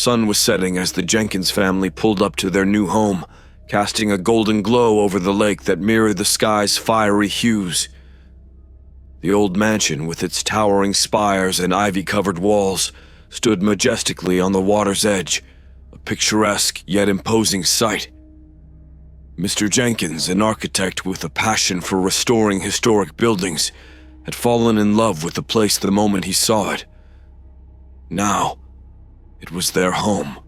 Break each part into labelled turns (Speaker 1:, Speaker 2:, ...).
Speaker 1: sun was setting as the Jenkins family pulled up to their new home, casting a golden glow over the lake that mirrored the sky's fiery hues. The old mansion, with its towering spires and ivy-covered walls, stood majestically on the water's edge, a picturesque yet imposing sight. Mr. Jenkins, an architect with a passion for restoring historic buildings, had fallen in love with the place the moment he saw it. Now, it was their home.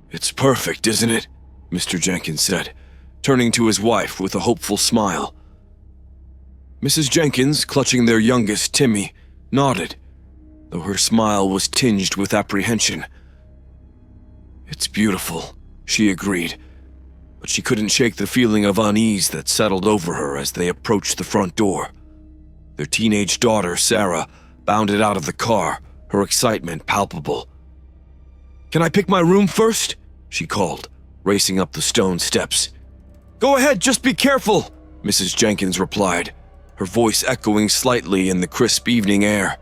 Speaker 1: "It's perfect, isn't it?" Mr. Jenkins said, turning to his wife with a hopeful smile. Mrs. Jenkins, clutching their youngest, Timmy, nodded, though her smile was tinged with apprehension. "It's beautiful," she agreed, but she couldn't shake the feeling of unease that settled over her as they approached the front door. Their teenage daughter, Sarah, bounded out of the car, her excitement palpable. "Can I pick my room first?" she called, racing up the stone steps. "Go ahead, just be careful," Mrs. Jenkins replied, her voice echoing slightly in the crisp evening air.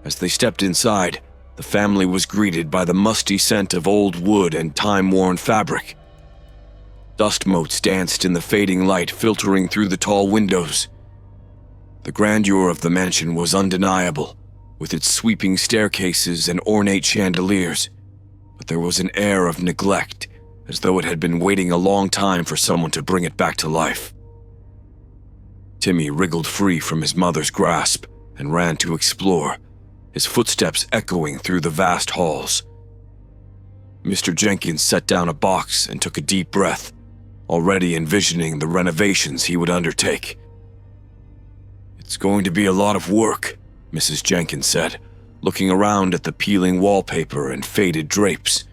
Speaker 1: As they stepped inside, the family was greeted by the musty scent of old wood and time-worn fabric. Dust motes danced in the fading light filtering through the tall windows. The grandeur of the mansion was undeniable, with its sweeping staircases and ornate chandeliers, but there was an air of neglect, as though it had been waiting a long time for someone to bring it back to life. Timmy wriggled free from his mother's grasp and ran to explore, his footsteps echoing through the vast halls. Mr. Jenkins set down a box and took a deep breath, already envisioning the renovations he would undertake. "It's going to be a lot of work," Mrs. Jenkins said, looking around at the peeling wallpaper and faded drapes.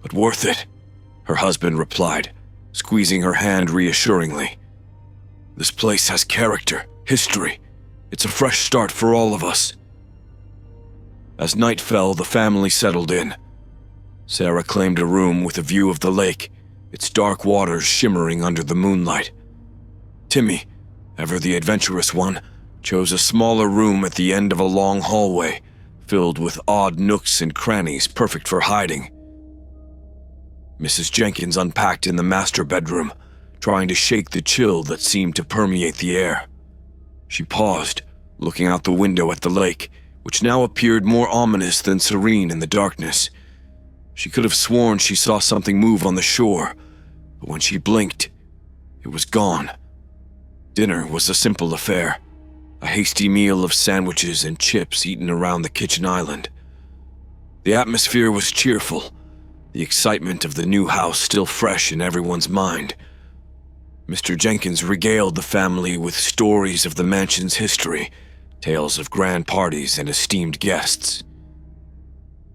Speaker 1: "But worth it," her husband replied, squeezing her hand reassuringly. "This place has character, history. It's a fresh start for all of us." As night fell, the family settled in. Sarah claimed a room with a view of the lake, its dark waters shimmering under the moonlight. Timmy, ever the adventurous one, chose a smaller room at the end of a long hallway, filled with odd nooks and crannies perfect for hiding. Mrs. Jenkins unpacked in the master bedroom, trying to shake the chill that seemed to permeate the air. She paused, looking out the window at the lake, which now appeared more ominous than serene in the darkness. She could have sworn she saw something move on the shore, but when she blinked, it was gone. Dinner was a simple affair, a hasty meal of sandwiches and chips eaten around the kitchen island. The atmosphere was cheerful, the excitement of the new house still fresh in everyone's mind. Mr. Jenkins regaled the family with stories of the mansion's history, tales of grand parties and esteemed guests.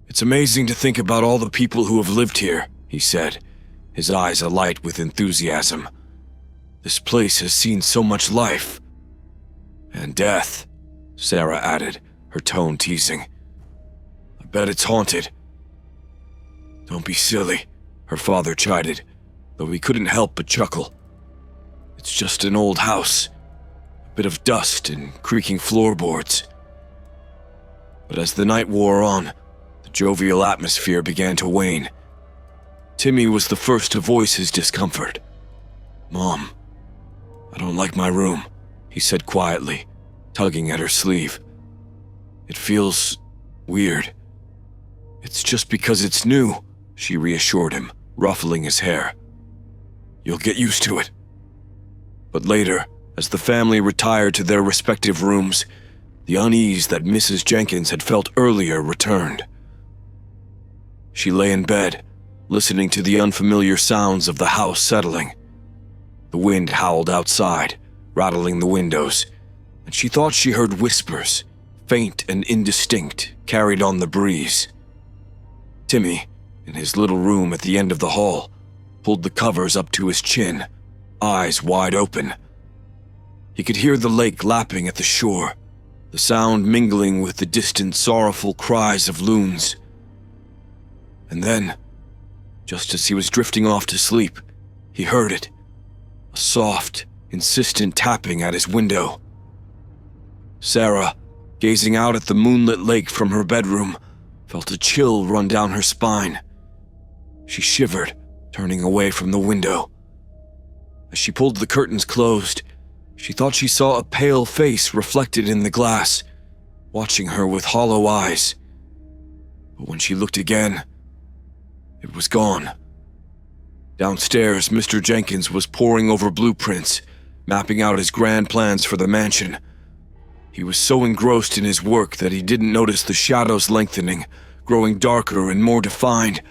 Speaker 1: "It's amazing to think about all the people who have lived here," he said, his eyes alight with enthusiasm. "This place has seen so much life. And death," Sarah added, her tone teasing. "I bet it's haunted." "Don't be silly," her father chided, though he couldn't help but chuckle. "It's just an old house, a bit of dust and creaking floorboards." But as the night wore on, the jovial atmosphere began to wane. Timmy was the first to voice his discomfort. "Mom, I don't like my room," he said quietly, tugging at her sleeve. "It feels weird." "It's just because it's new," she reassured him, ruffling his hair. "You'll get used to it." But later, as the family retired to their respective rooms, the unease that Mrs. Jenkins had felt earlier returned. She lay in bed, listening to the unfamiliar sounds of the house settling. The wind howled outside, rattling the windows, and she thought she heard whispers, faint and indistinct, carried on the breeze. Timmy, in his little room at the end of the hall, pulled the covers up to his chin, eyes wide open. He could hear the lake lapping at the shore, the sound mingling with the distant sorrowful cries of loons. And then, just as he was drifting off to sleep, he heard it, a soft, insistent tapping at his window. Sarah, gazing out at the moonlit lake from her bedroom, felt a chill run down her spine. She shivered, turning away from the window. As she pulled the curtains closed, she thought she saw a pale face reflected in the glass, watching her with hollow eyes. But when she looked again, it was gone. Downstairs, Mr. Jenkins was poring over blueprints, mapping out his grand plans for the mansion. He was so engrossed in his work that he didn't notice the shadows lengthening, growing darker and more defined,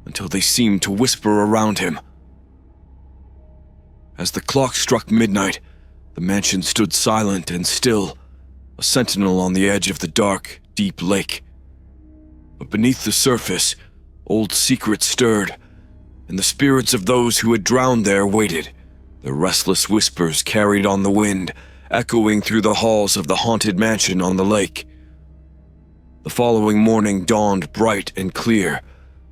Speaker 1: until they seemed to whisper around him. As the clock struck midnight, the mansion stood silent and still, a sentinel on the edge of the dark, deep lake. But beneath the surface, old secrets stirred, and the spirits of those who had drowned there waited, their restless whispers carried on the wind, echoing through the halls of the haunted mansion on the lake. The following morning dawned bright and clear,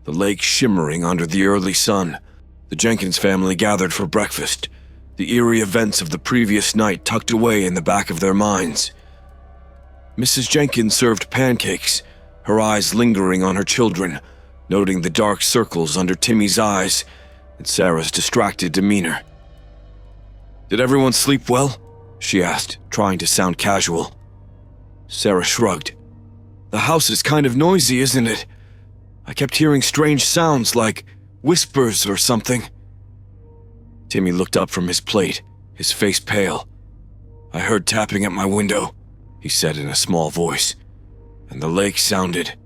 Speaker 1: the lake shimmering under the early sun. The Jenkins family gathered for breakfast, the eerie events of the previous night tucked away in the back of their minds. Mrs. Jenkins served pancakes, her eyes lingering on her children, noting the dark circles under Timmy's eyes and Sarah's distracted demeanor. "Did everyone sleep well?" she asked, trying to sound casual. Sarah shrugged. "The house is kind of noisy, isn't it? I kept hearing strange sounds like whispers or something." Timmy looked up from his plate, his face pale. "I heard tapping at my window," he said in a small voice, "and the lake sounded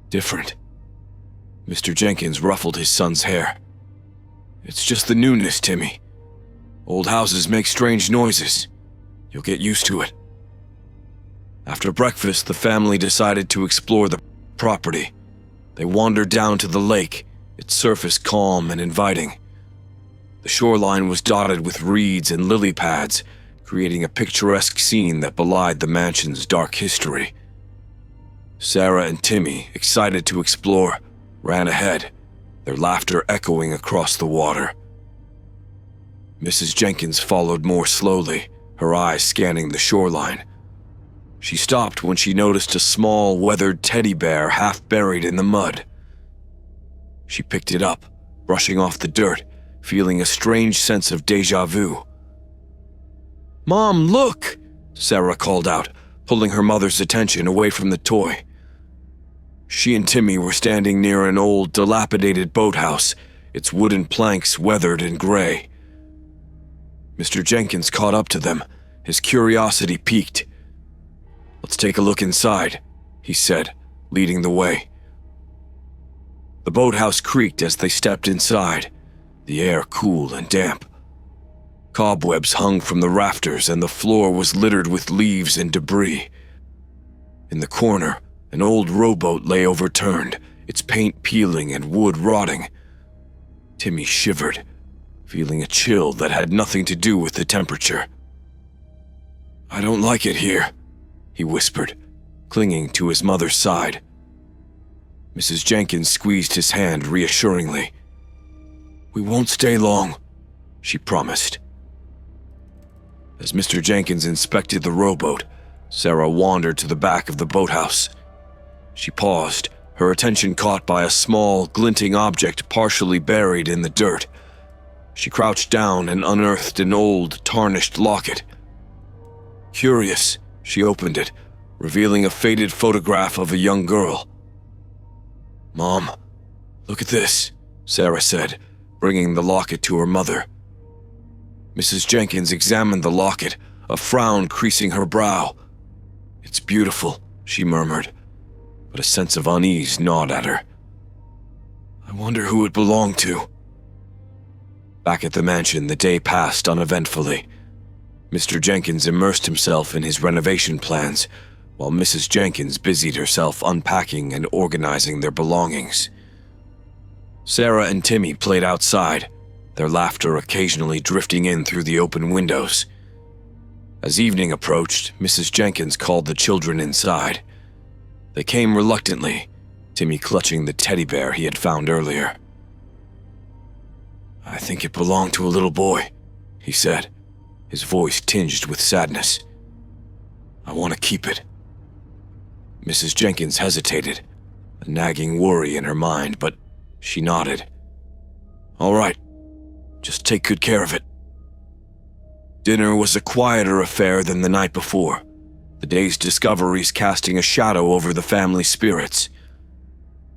Speaker 1: different." Mr. Jenkins ruffled his son's hair. "It's just the newness, Timmy. Old houses make strange noises. You'll get used to it." After breakfast, the family decided to explore the property. They wandered down to the lake, its surface calm and inviting. The shoreline was dotted with reeds and lily pads, creating a picturesque scene that belied the mansion's dark history. Sarah and Timmy, excited to explore, ran ahead, their laughter echoing across the water. Mrs. Jenkins followed more slowly, her eyes scanning the shoreline. She stopped when she noticed a small, weathered teddy bear half buried in the mud. She picked it up, brushing off the dirt, feeling a strange sense of déjà vu. "Mom, look!" Sarah called out, pulling her mother's attention away from the toy. She and Timmy were standing near an old, dilapidated boathouse, its wooden planks weathered and gray. Mr. Jenkins caught up to them, his curiosity piqued. "Let's take a look inside," he said, leading the way. The boathouse creaked as they stepped inside, the air cool and damp. Cobwebs hung from the rafters and the floor was littered with leaves and debris. In the corner, an old rowboat lay overturned, its paint peeling and wood rotting. Timmy shivered, feeling a chill that had nothing to do with the temperature. "I don't like it here," he whispered, clinging to his mother's side. Mrs. Jenkins squeezed his hand reassuringly. "We won't stay long," she promised. As Mr. Jenkins inspected the rowboat, Sarah wandered to the back of the boathouse. She paused, her attention caught by a small, glinting object partially buried in the dirt. She crouched down and unearthed an old, tarnished locket. Curious, she opened it, revealing a faded photograph of a young girl. "Mom, look at this," Sarah said, bringing the locket to her mother. Mrs. Jenkins examined the locket, a frown creasing her brow. "It's beautiful," she murmured, but a sense of unease gnawed at her. "I wonder who it belonged to." Back at the mansion, the day passed uneventfully. Mr. Jenkins immersed himself in his renovation plans, while Mrs. Jenkins busied herself unpacking and organizing their belongings. Sarah and Timmy played outside, their laughter occasionally drifting in through the open windows. As evening approached, Mrs. Jenkins called the children inside. They came reluctantly, Timmy clutching the teddy bear he had found earlier. "I think it belonged to a little boy," he said, his voice tinged with sadness. "I want to keep it." Mrs. Jenkins hesitated, a nagging worry in her mind, but she nodded. "All right, just take good care of it." Dinner was a quieter affair than the night before, the day's discoveries casting a shadow over the family spirits.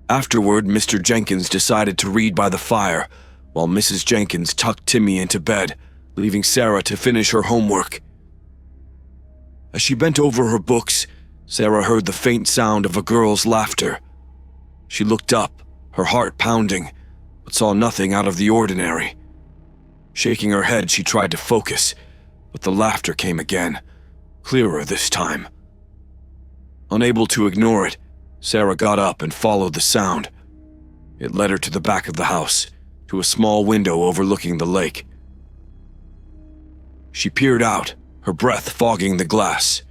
Speaker 1: Afterward, Mr. Jenkins decided to read by the fire, while Mrs. Jenkins tucked Timmy into bed, leaving Sarah to finish her homework. As she bent over her books, Sarah heard the faint sound of a girl's laughter. She looked up, her heart pounding, but saw nothing out of the ordinary. Shaking her head, she tried to focus, but the laughter came again, clearer this time. Unable to ignore it, Sarah got up and followed the sound. It led her to the back of the house, to a small window overlooking the lake. She peered out, her breath fogging the glass.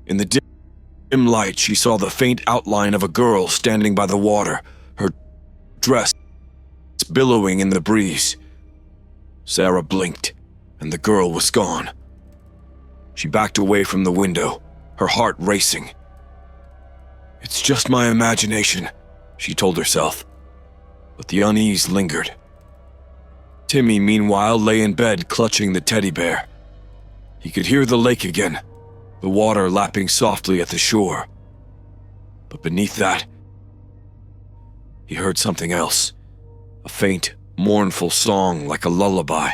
Speaker 1: In the dim light, she saw the faint outline of a girl standing by the water, her dress billowing in the breeze. Sarah blinked, and the girl was gone. She backed away from the window, her heart racing. "It's just my imagination," she told herself, but the unease lingered. Timmy, meanwhile, lay in bed clutching the teddy bear. He could hear the lake again, the water lapping softly at the shore. But beneath that, he heard something else, a faint, mournful song like a lullaby.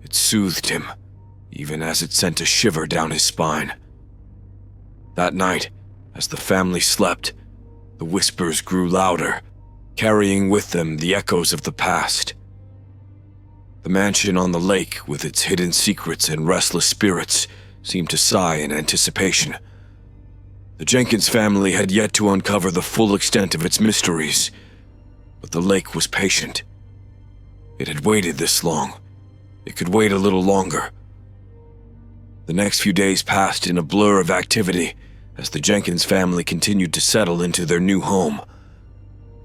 Speaker 1: It soothed him, even as it sent a shiver down his spine. That night, as the family slept, the whispers grew louder, carrying with them the echoes of the past. The mansion on the lake, with its hidden secrets and restless spirits, seemed to sigh in anticipation. The Jenkins family had yet to uncover the full extent of its mysteries, but the lake was patient. It had waited this long. It could wait a little longer. The next few days passed in a blur of activity as the Jenkins family continued to settle into their new home.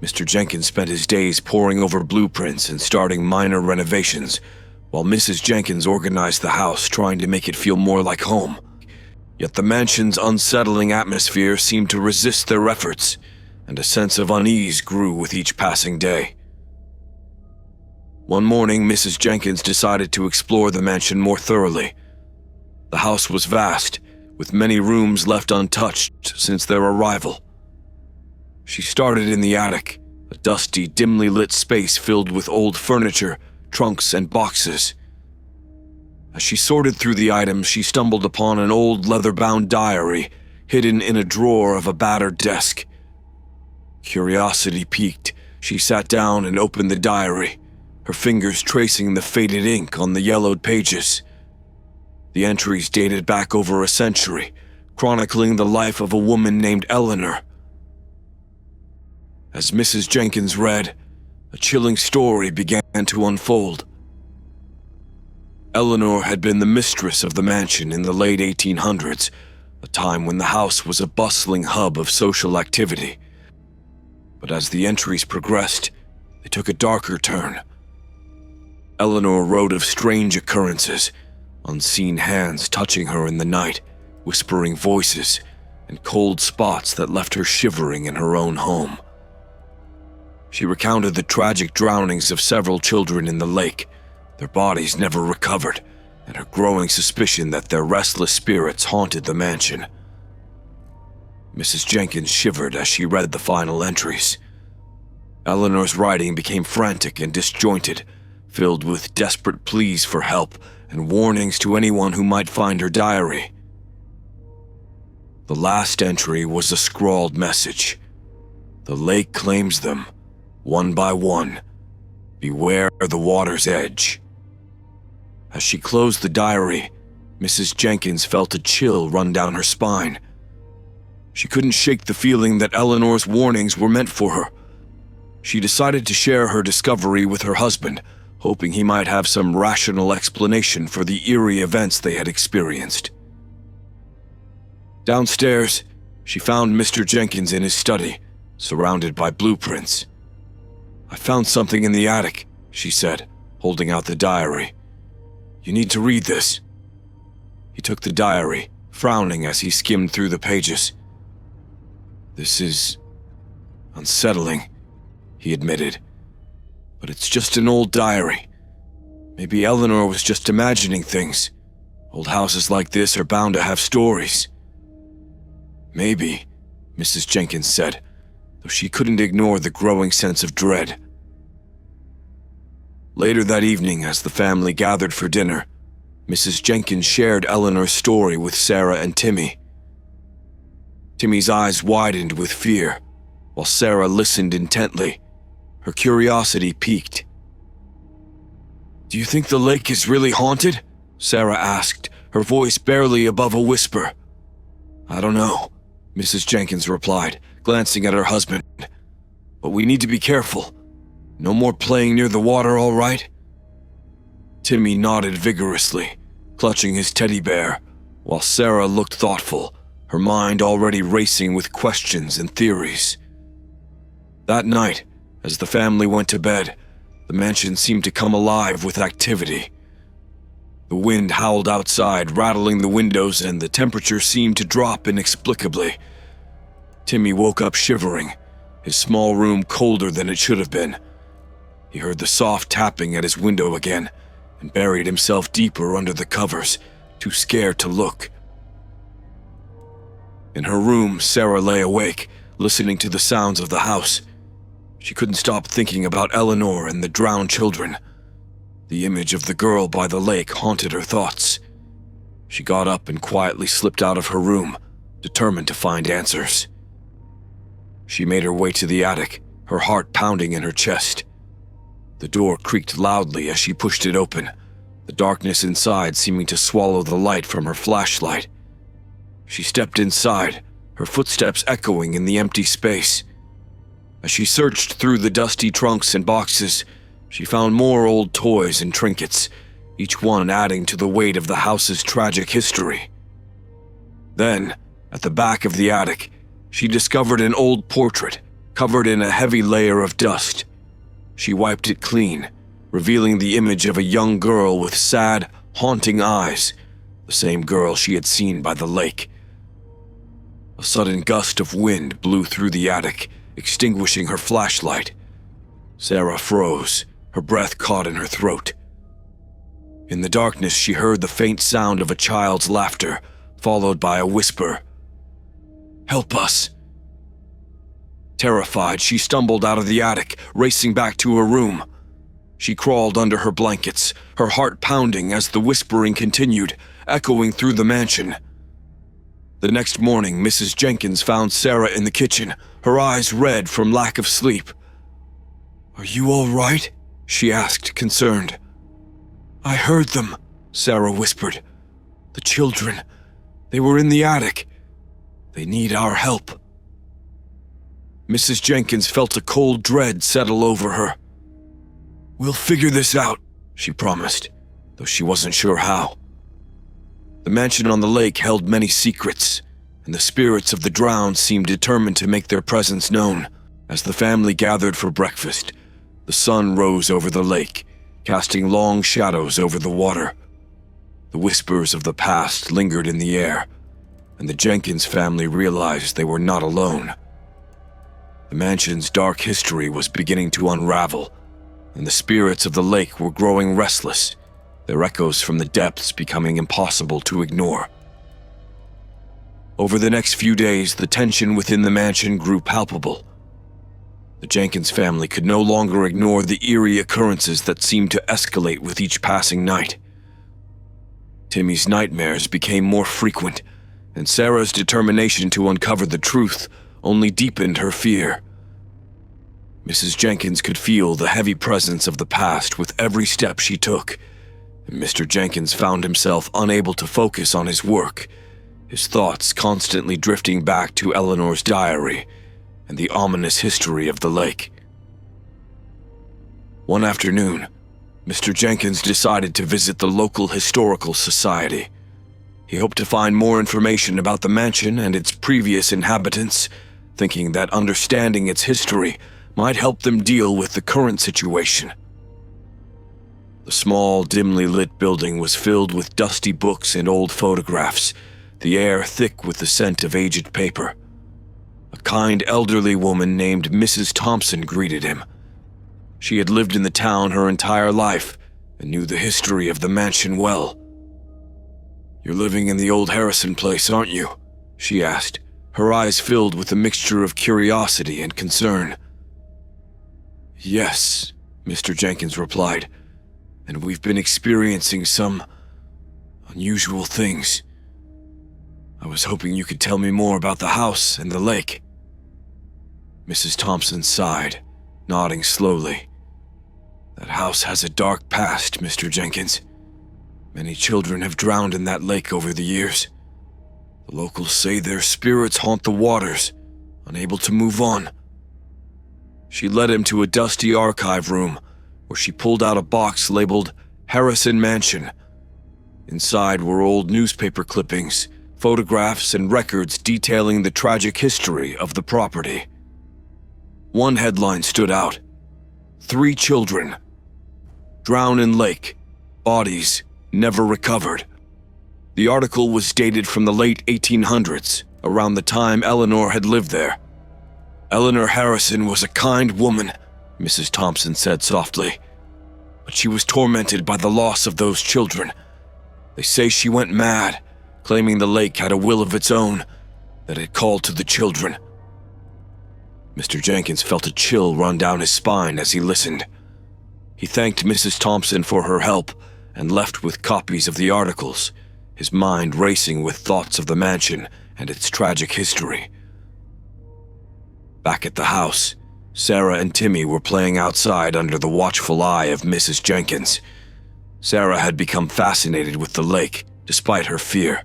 Speaker 1: Mr. Jenkins spent his days poring over blueprints and starting minor renovations, while Mrs. Jenkins organized the house, trying to make it feel more like home. Yet the mansion's unsettling atmosphere seemed to resist their efforts, and a sense of unease grew with each passing day. One morning, Mrs. Jenkins decided to explore the mansion more thoroughly. The house was vast, with many rooms left untouched since their arrival. She started in the attic, a dusty, dimly lit space filled with old furniture, trunks, and boxes. As she sorted through the items, she stumbled upon an old leather-bound diary hidden in a drawer of a battered desk. Curiosity piqued, she sat down and opened the diary, her fingers tracing the faded ink on the yellowed pages. The entries dated back over a century, chronicling the life of a woman named Eleanor. As Mrs. Jenkins read, a chilling story began to unfold. Eleanor had been the mistress of the mansion in the late 1800s, a time when the house was a bustling hub of social activity. But as the entries progressed, they took a darker turn. Eleanor wrote of strange occurrences, unseen hands touching her in the night, whispering voices, and cold spots that left her shivering in her own home. She recounted the tragic drownings of several children in the lake, their bodies never recovered, and her growing suspicion that their restless spirits haunted the mansion. Mrs. Jenkins shivered as she read the final entries. Eleanor's writing became frantic and disjointed, filled with desperate pleas for help and warnings to anyone who might find her diary. The last entry was a scrawled message. "The lake claims them, one by one. Beware the water's edge." As she closed the diary, Mrs. Jenkins felt a chill run down her spine. She couldn't shake the feeling that Eleanor's warnings were meant for her. She decided to share her discovery with her husband, hoping he might have some rational explanation for the eerie events they had experienced. Downstairs, she found Mr. Jenkins in his study, surrounded by blueprints. "I found something in the attic," she said, holding out the diary. "You need to read this." He took the diary, frowning as he skimmed through the pages. "This is unsettling," he admitted. "But it's just an old diary. Maybe Eleanor was just imagining things. Old houses like this are bound to have stories." "Maybe," Mrs. Jenkins said, though she couldn't ignore the growing sense of dread. Later that evening, as the family gathered for dinner, Mrs. Jenkins shared Eleanor's story with Sarah and Timmy. Timmy's eyes widened with fear, while Sarah listened intently. Her curiosity piqued. "Do you think the lake is really haunted?" Sarah asked, her voice barely above a whisper. "I don't know," Mrs. Jenkins replied, glancing at her husband. "But we need to be careful. No more playing near the water, all right?" Timmy nodded vigorously, clutching his teddy bear, while Sarah looked thoughtful, her mind already racing with questions and theories. That night, as the family went to bed, the mansion seemed to come alive with activity. The wind howled outside, rattling the windows, and the temperature seemed to drop inexplicably. Timmy woke up shivering, his small room colder than it should have been. He heard the soft tapping at his window again, and buried himself deeper under the covers, too scared to look. In her room, Sarah lay awake, listening to the sounds of the house. She couldn't stop thinking about Eleanor and the drowned children. The image of the girl by the lake haunted her thoughts. She got up and quietly slipped out of her room, determined to find answers. She made her way to the attic, her heart pounding in her chest. The door creaked loudly as she pushed it open, the darkness inside seeming to swallow the light from her flashlight. She stepped inside, her footsteps echoing in the empty space. As she searched through the dusty trunks and boxes, she found more old toys and trinkets, each one adding to the weight of the house's tragic history. Then, at the back of the attic, she discovered an old portrait, covered in a heavy layer of dust. She wiped it clean, revealing the image of a young girl with sad, haunting eyes, the same girl she had seen by the lake. A sudden gust of wind blew through the attic, extinguishing her flashlight. Sarah froze, her breath caught in her throat. In the darkness, she heard the faint sound of a child's laughter, followed by a whisper. "Help us." Terrified, she stumbled out of the attic, racing back to her room. She crawled under her blankets, her heart pounding as the whispering continued, echoing through the mansion. The next morning, Mrs. Jenkins found Sarah in the kitchen, her eyes red from lack of sleep. "Are you all right?" she asked, concerned. "I heard them," Sarah whispered. "The children. They were in the attic. They need our help." Mrs. Jenkins felt a cold dread settle over her. "We'll figure this out," she promised, though she wasn't sure how. The mansion on the lake held many secrets, and the spirits of the drowned seemed determined to make their presence known. As the family gathered for breakfast, the sun rose over the lake, casting long shadows over the water. The whispers of the past lingered in the air, and the Jenkins family realized they were not alone. The mansion's dark history was beginning to unravel, and the spirits of the lake were growing restless, their echoes from the depths becoming impossible to ignore. Over the next few days, the tension within the mansion grew palpable. The Jenkins family could no longer ignore the eerie occurrences that seemed to escalate with each passing night. Timmy's nightmares became more frequent, and Sarah's determination to uncover the truth only deepened her fear. Mrs. Jenkins could feel the heavy presence of the past with every step she took, and Mr. Jenkins found himself unable to focus on his work, his thoughts constantly drifting back to Eleanor's diary and the ominous history of the lake. One afternoon, Mr. Jenkins decided to visit the local historical society. He hoped to find more information about the mansion and its previous inhabitants, thinking that understanding its history might help them deal with the current situation. The small, dimly lit building was filled with dusty books and old photographs, the air thick with the scent of aged paper. A kind elderly woman named Mrs. Thompson greeted him. She had lived in the town her entire life and knew the history of the mansion well. "You're living in the old Harrison place, aren't you?" she asked, her eyes filled with a mixture of curiosity and concern. "Yes," Mr. Jenkins replied, "and we've been experiencing some unusual things. I was hoping you could tell me more about the house and the lake." Mrs. Thompson sighed, nodding slowly. "That house has a dark past, Mr. Jenkins. Many children have drowned in that lake over the years. The locals say their spirits haunt the waters, unable to move on." She led him to a dusty archive room where she pulled out a box labeled Harrison Mansion. Inside were old newspaper clippings, photographs, and records detailing the tragic history of the property. One headline stood out: 3 children drown in lake, bodies never recovered. The article was dated from the late 1800s, around the time Eleanor had lived there. "Eleanor Harrison was a kind woman," Mrs. Thompson said softly, "but she was tormented by the loss of those children. They say she went mad, claiming the lake had a will of its own, that it called to the children." Mr. Jenkins felt a chill run down his spine as he listened. He thanked Mrs. Thompson for her help and left with copies of the articles, his mind racing with thoughts of the mansion and its tragic history. Back at the house, Sarah and Timmy were playing outside under the watchful eye of Mrs. Jenkins. Sarah had become fascinated with the lake, despite her fear,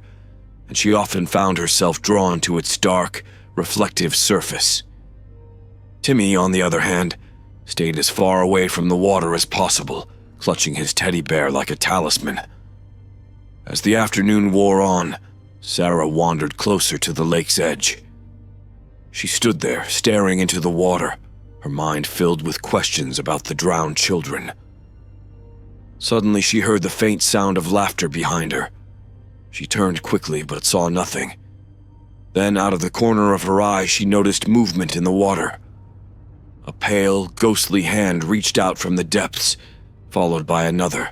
Speaker 1: and she often found herself drawn to its dark, reflective surface. Timmy, on the other hand, stayed as far away from the water as possible, clutching his teddy bear like a talisman. As the afternoon wore on, Sarah wandered closer to the lake's edge. She stood there, staring into the water, her mind filled with questions about the drowned children. Suddenly, she heard the faint sound of laughter behind her. She turned quickly, but saw nothing. Then, out of the corner of her eye, she noticed movement in the water. A pale, ghostly hand reached out from the depths, followed by another.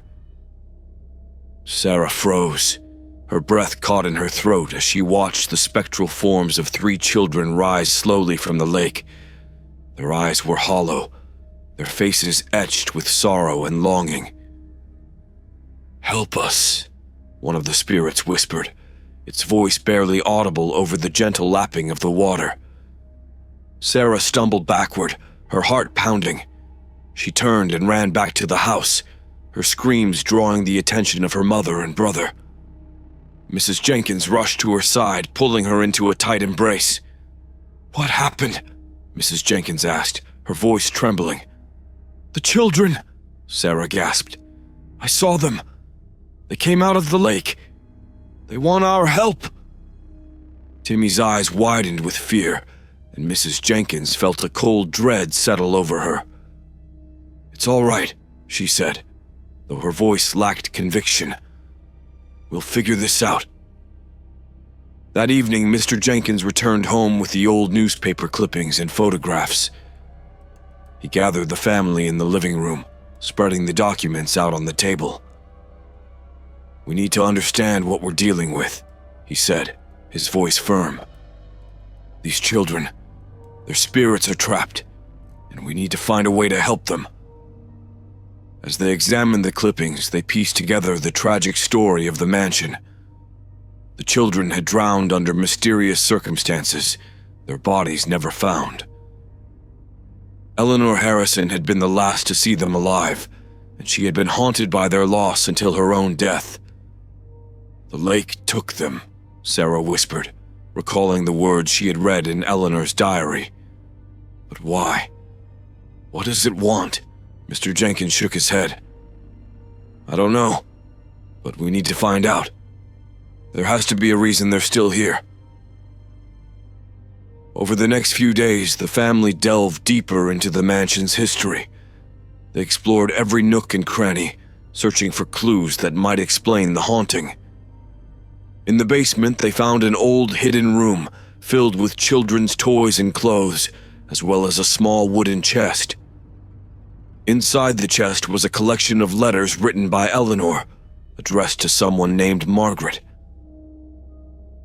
Speaker 1: Sarah froze. Her breath caught in her throat as she watched the spectral forms of 3 children rise slowly from the lake. Their eyes were hollow, their faces etched with sorrow and longing. "Help us," one of the spirits whispered, its voice barely audible over the gentle lapping of the water. Sarah stumbled backward, her heart pounding. She turned and ran back to the house, her screams drawing the attention of her mother and brother. Mrs. Jenkins rushed to her side, pulling her into a tight embrace. "What happened?" Mrs. Jenkins asked, her voice trembling. "The children," Sarah gasped. "I saw them. They came out of the lake. They want our help." Timmy's eyes widened with fear, and Mrs. Jenkins felt a cold dread settle over her. "It's all right," she said, though her voice lacked conviction. "We'll figure this out." That evening, Mr. Jenkins returned home with the old newspaper clippings and photographs. He gathered the family in the living room, spreading the documents out on the table. "We need to understand what we're dealing with," he said, his voice firm. "These children, their spirits are trapped, and we need to find a way to help them." As they examined the clippings, they pieced together the tragic story of the mansion. The children had drowned under mysterious circumstances, their bodies never found. Eleanor Harrison had been the last to see them alive, and she had been haunted by their loss until her own death. "The lake took them," Sarah whispered, recalling the words she had read in Eleanor's diary. "But why? What does it want?" Mr. Jenkins shook his head. "I don't know, but we need to find out. There has to be a reason they're still here." Over the next few days, the family delved deeper into the mansion's history. They explored every nook and cranny, searching for clues that might explain the haunting. In the basement, they found an old hidden room filled with children's toys and clothes, as well as a small wooden chest. Inside the chest was a collection of letters written by Eleanor, addressed to someone named Margaret.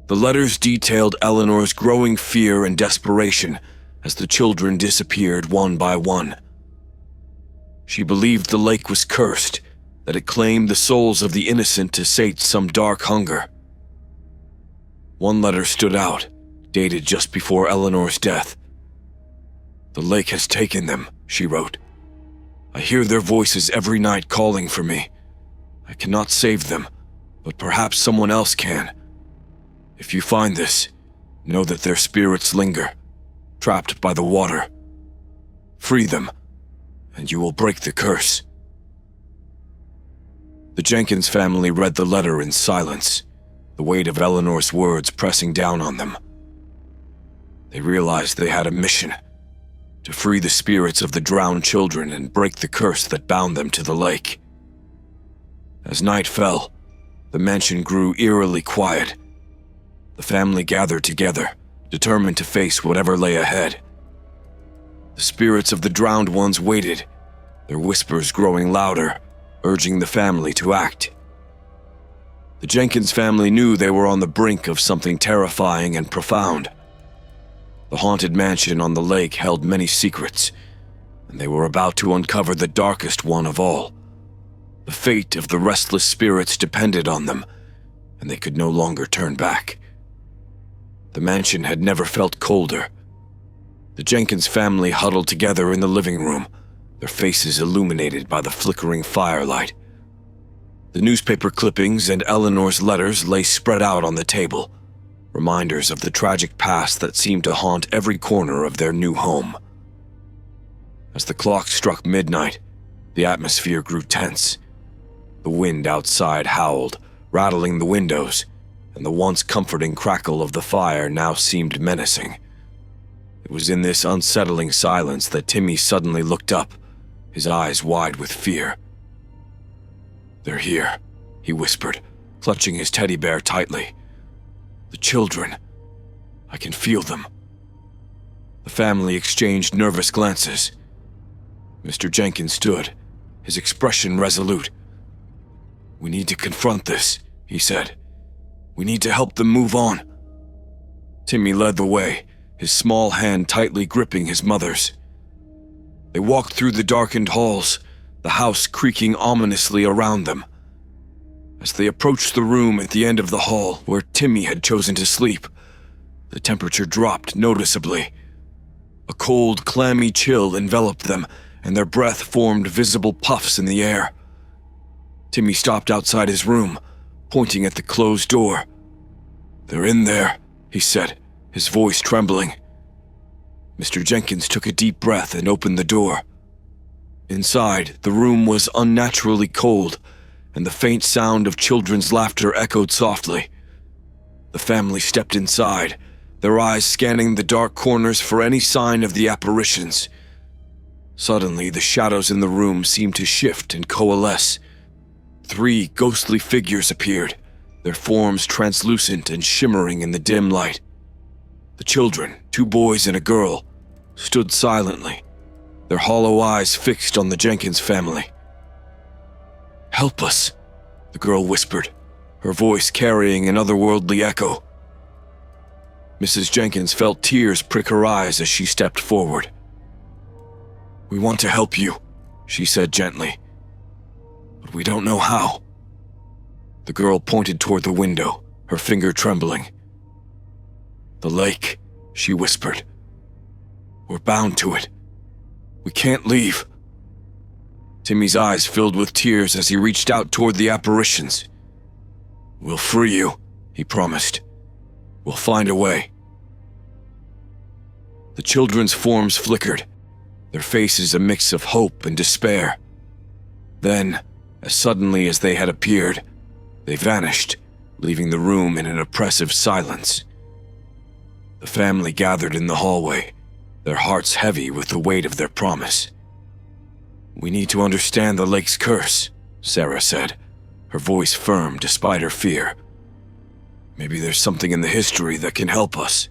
Speaker 1: The letters detailed Eleanor's growing fear and desperation as the children disappeared one by one. She believed the lake was cursed, that it claimed the souls of the innocent to sate some dark hunger. One letter stood out, dated just before Eleanor's death. "The lake has taken them," she wrote. "I hear their voices every night calling for me. I cannot save them, but perhaps someone else can. If you find this, know that their spirits linger, trapped by the water. Free them, and you will break the curse." The Jenkins family read the letter in silence, the weight of Eleanor's words pressing down on them. They realized they had a mission: to free the spirits of the drowned children and break the curse that bound them to the lake. As night fell, the mansion grew eerily quiet. The family gathered together, determined to face whatever lay ahead. The spirits of the drowned ones waited, their whispers growing louder, urging the family to act. The Jenkins family knew they were on the brink of something terrifying and profound. The haunted mansion on the lake held many secrets, and they were about to uncover the darkest one of all. The fate of the restless spirits depended on them, and they could no longer turn back. The mansion had never felt colder. The Jenkins family huddled together in the living room, their faces illuminated by the flickering firelight. The newspaper clippings and Eleanor's letters lay spread out on the table, reminders of the tragic past that seemed to haunt every corner of their new home. As the clock struck midnight, the atmosphere grew tense. The wind outside howled, rattling the windows, and the once comforting crackle of the fire now seemed menacing. It was in this unsettling silence that Timmy suddenly looked up, his eyes wide with fear. "They're here," he whispered, clutching his teddy bear tightly. "The children. I can feel them." The family exchanged nervous glances. Mr. Jenkins stood, his expression resolute. "We need to confront this," he said. "We need to help them move on." Timmy led the way, his small hand tightly gripping his mother's. They walked through the darkened halls, the house creaking ominously around them. As they approached the room at the end of the hall where Timmy had chosen to sleep, the temperature dropped noticeably. A cold, clammy chill enveloped them, and their breath formed visible puffs in the air. Timmy stopped outside his room, pointing at the closed door. "They're in there," he said, his voice trembling. Mr. Jenkins took a deep breath and opened the door. Inside, the room was unnaturally cold, and the faint sound of children's laughter echoed softly. The family stepped inside, their eyes scanning the dark corners for any sign of the apparitions. Suddenly, the shadows in the room seemed to shift and coalesce. 3 ghostly figures appeared, their forms translucent and shimmering in the dim light. The children, 2 boys and a girl, stood silently, their hollow eyes fixed on the Jenkins family. "Help us," the girl whispered, her voice carrying an otherworldly echo. Mrs. Jenkins felt tears prick her eyes as she stepped forward. "We want to help you," she said gently, "but we don't know how." The girl pointed toward the window, her finger trembling. "The lake," she whispered. "We're bound to it. We can't leave." Timmy's eyes filled with tears as he reached out toward the apparitions. "We'll free you," he promised. "We'll find a way." The children's forms flickered, their faces a mix of hope and despair. Then, as suddenly as they had appeared, they vanished, leaving the room in an oppressive silence. The family gathered in the hallway, their hearts heavy with the weight of their promise. "We need to understand the lake's curse," Sarah said, her voice firm despite her fear. "Maybe there's something in the history that can help us."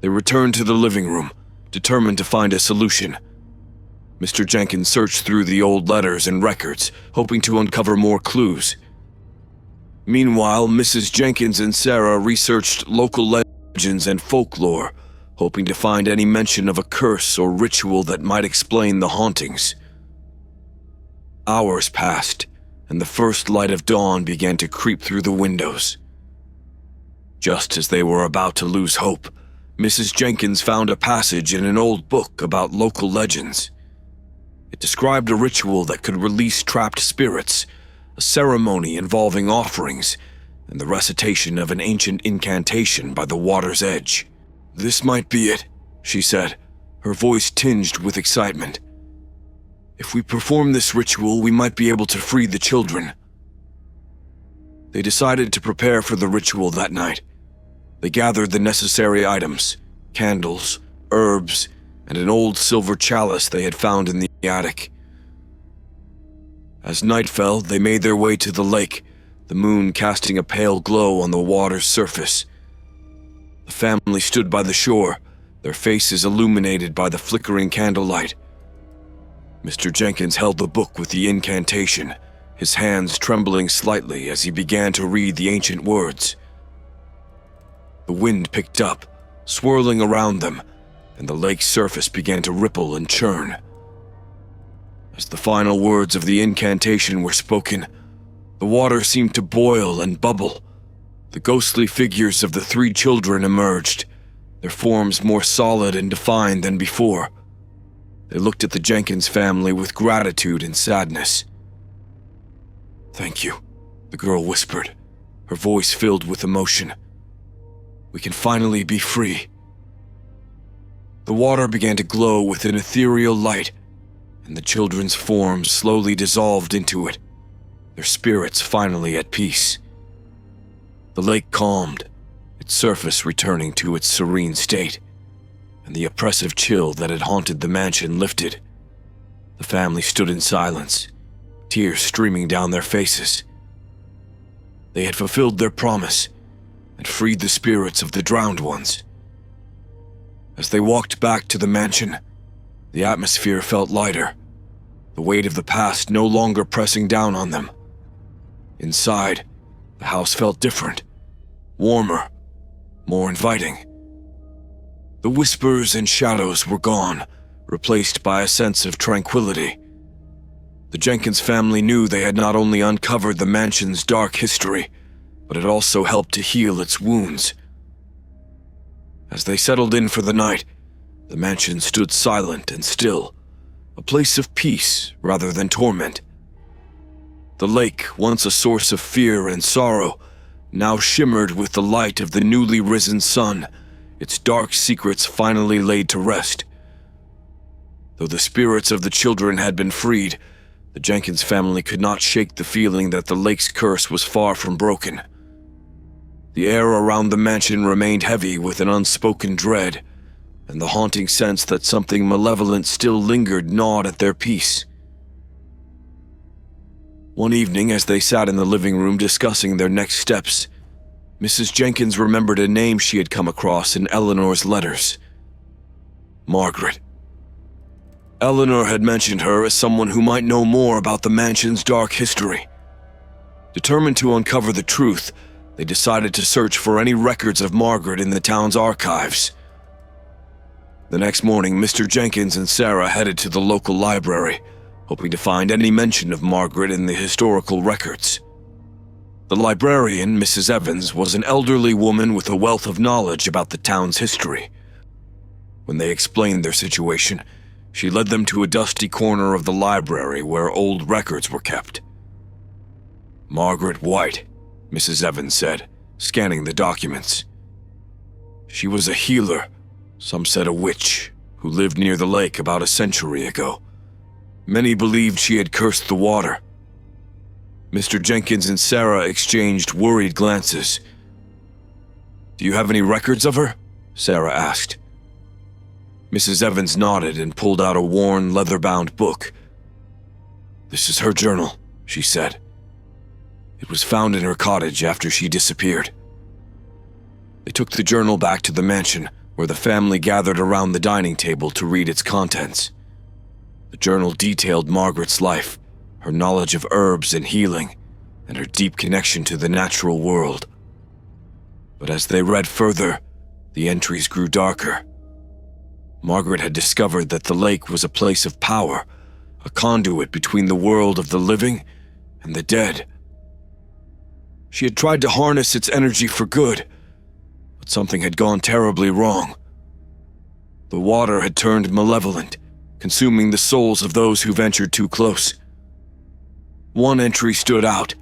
Speaker 1: They returned to the living room, determined to find a solution. Mr. Jenkins searched through the old letters and records, hoping to uncover more clues. Meanwhile, Mrs. Jenkins and Sarah researched local legends and folklore, hoping to find any mention of a curse or ritual that might explain the hauntings. Hours passed, and the first light of dawn began to creep through the windows. Just as they were about to lose hope, Mrs. Jenkins found a passage in an old book about local legends. It described a ritual that could release trapped spirits, a ceremony involving offerings, and the recitation of an ancient incantation by the water's edge. "This might be it," she said, her voice tinged with excitement. "If we perform this ritual, we might be able to free the children." They decided to prepare for the ritual that night. They gathered the necessary items, candles, herbs, and an old silver chalice they had found in the attic. As night fell, they made their way to the lake, the moon casting a pale glow on the water's surface. The family stood by the shore, their faces illuminated by the flickering candlelight. Mr. Jenkins held the book with the incantation, his hands trembling slightly as he began to read the ancient words. The wind picked up, swirling around them, and the lake's surface began to ripple and churn. As the final words of the incantation were spoken, the water seemed to boil and bubble. The ghostly figures of the three children emerged, their forms more solid and defined than before. They looked at the Jenkins family with gratitude and sadness. "Thank you," the girl whispered, her voice filled with emotion. "We can finally be free." The water began to glow with an ethereal light, and the children's forms slowly dissolved into it, their spirits finally at peace. The lake calmed, its surface returning to its serene state, and the oppressive chill that had haunted the mansion lifted. The family stood in silence, tears streaming down their faces. They had fulfilled their promise and freed the spirits of the drowned ones. As they walked back to the mansion, the atmosphere felt lighter, the weight of the past no longer pressing down on them. Inside, the house felt different, warmer, more inviting. The whispers and shadows were gone, replaced by a sense of tranquility. The Jenkins family knew they had not only uncovered the mansion's dark history, but had also helped to heal its wounds. As they settled in for the night, the mansion stood silent and still, a place of peace rather than torment. The lake, once a source of fear and sorrow, now shimmered with the light of the newly risen sun, its dark secrets finally laid to rest. Though the spirits of the children had been freed, the Jenkins family could not shake the feeling that the lake's curse was far from broken. The air around the mansion remained heavy with an unspoken dread, and the haunting sense that something malevolent still lingered gnawed at their peace. One evening, as they sat in the living room discussing their next steps, Mrs. Jenkins remembered a name she had come across in Eleanor's letters. Margaret. Eleanor had mentioned her as someone who might know more about the mansion's dark history. Determined to uncover the truth, they decided to search for any records of Margaret in the town's archives. The next morning, Mr. Jenkins and Sarah headed to the local library, hoping to find any mention of Margaret in the historical records. The librarian, Mrs. Evans, was an elderly woman with a wealth of knowledge about the town's history. When they explained their situation, she led them to a dusty corner of the library where old records were kept. "Margaret White," Mrs. Evans said, scanning the documents. "She was a healer, some said a witch, who lived near the lake about a century ago. Many believed she had cursed the water." Mr. Jenkins and Sarah exchanged worried glances. "Do you have any records of her?" Sarah asked. Mrs. Evans nodded and pulled out a worn, leather-bound book. "This is her journal," she said. "It was found in her cottage after she disappeared." They took the journal back to the mansion, where the family gathered around the dining table to read its contents. The journal detailed Margaret's life, her knowledge of herbs and healing, and her deep connection to the natural world. But as they read further, the entries grew darker. Margaret had discovered that the lake was a place of power, a conduit between the world of the living and the dead. She had tried to harness its energy for good, but something had gone terribly wrong. The water had turned malevolent, consuming the souls of those who ventured too close. One entry stood out,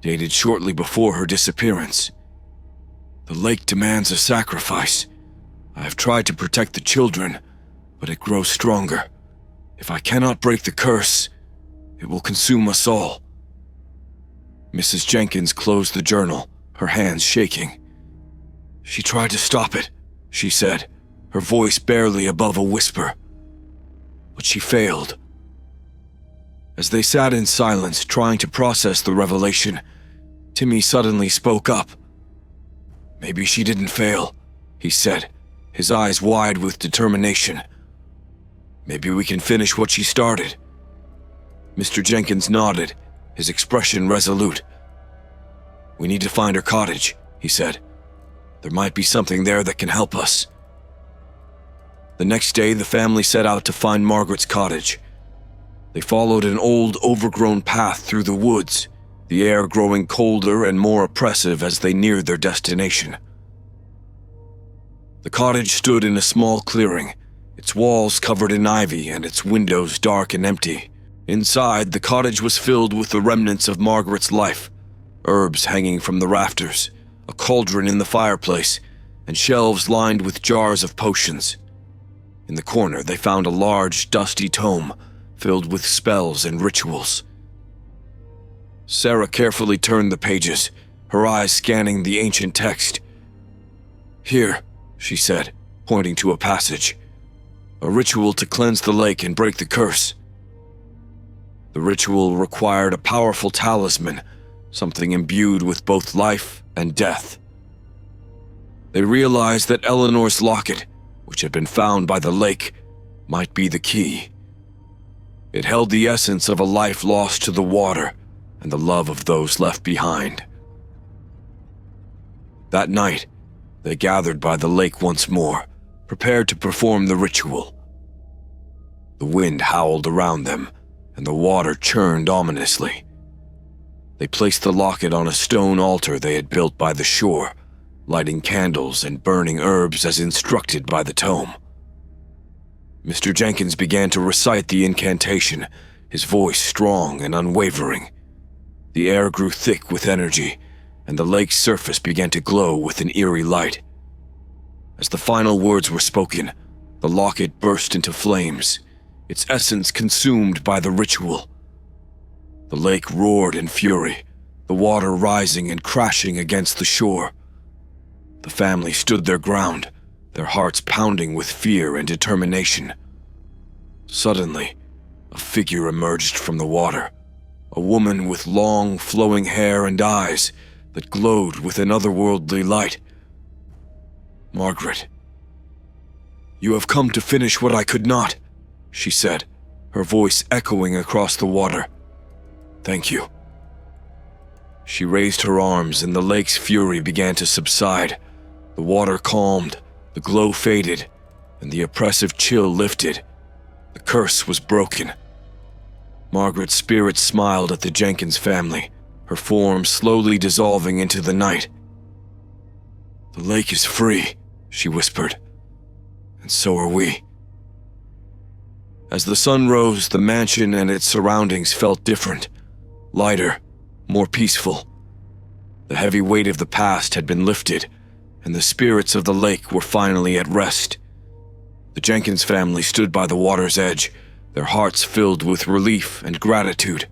Speaker 1: dated shortly before her disappearance. "The lake demands a sacrifice. I have tried to protect the children, but it grows stronger. If I cannot break the curse, it will consume us all." Mrs. Jenkins closed the journal, her hands shaking. "She tried to stop it," she said, her voice barely above a whisper. "But she failed." As they sat in silence, trying to process the revelation, Timmy suddenly spoke up. "Maybe she didn't fail," he said, his eyes wide with determination. "Maybe we can finish what she started." Mr. Jenkins nodded, his expression resolute. "We need to find her cottage," he said. "There might be something there that can help us." The next day, the family set out to find Margaret's cottage. They followed an old, overgrown path through the woods, the air growing colder and more oppressive as they neared their destination. The cottage stood in a small clearing, its walls covered in ivy and its windows dark and empty. Inside, the cottage was filled with the remnants of Margaret's life, herbs hanging from the rafters, a cauldron in the fireplace, and shelves lined with jars of potions. In the corner, they found a large, dusty tome filled with spells and rituals. Sarah carefully turned the pages, her eyes scanning the ancient text. "Here," she said, pointing to a passage. "A ritual to cleanse the lake and break the curse." The ritual required a powerful talisman, something imbued with both life and death. They realized that Eleanor's locket, which had been found by the lake, might be the key. It held the essence of a life lost to the water and the love of those left behind. That night, they gathered by the lake once more, prepared to perform the ritual. The wind howled around them, and the water churned ominously. They placed the locket on a stone altar they had built by the shore, lighting candles and burning herbs as instructed by the tome. Mr. Jenkins began to recite the incantation, his voice strong and unwavering. The air grew thick with energy, and the lake's surface began to glow with an eerie light. As the final words were spoken, the locket burst into flames, its essence consumed by the ritual. The lake roared in fury, the water rising and crashing against the shore. The family stood their ground, their hearts pounding with fear and determination. Suddenly, a figure emerged from the water, a woman with long, flowing hair and eyes that glowed with an otherworldly light. "Margaret, you have come to finish what I could not," she said, her voice echoing across the water. "Thank you." She raised her arms and the lake's fury began to subside. The water calmed, the glow faded, and the oppressive chill lifted. The curse was broken. Margaret's spirit smiled at the Jenkins family, her form slowly dissolving into the night. "The lake is free," she whispered, "and so are we." As the sun rose, the mansion and its surroundings felt different, lighter, more peaceful. The heavy weight of the past had been lifted, and the spirits of the lake were finally at rest. The Jenkins family stood by the water's edge, their hearts filled with relief and gratitude.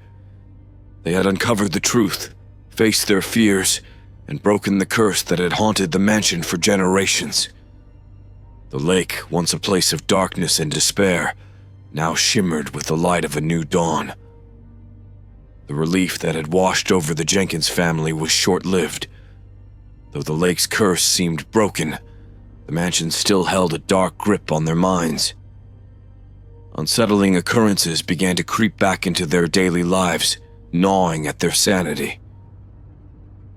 Speaker 1: They had uncovered the truth, faced their fears, and broken the curse that had haunted the mansion for generations. The lake, once a place of darkness and despair, now shimmered with the light of a new dawn. The relief that had washed over the Jenkins family was short-lived. Though the lake's curse seemed broken, The mansion still held a dark grip on their minds. Unsettling occurrences began to creep back into their daily lives, gnawing at their sanity.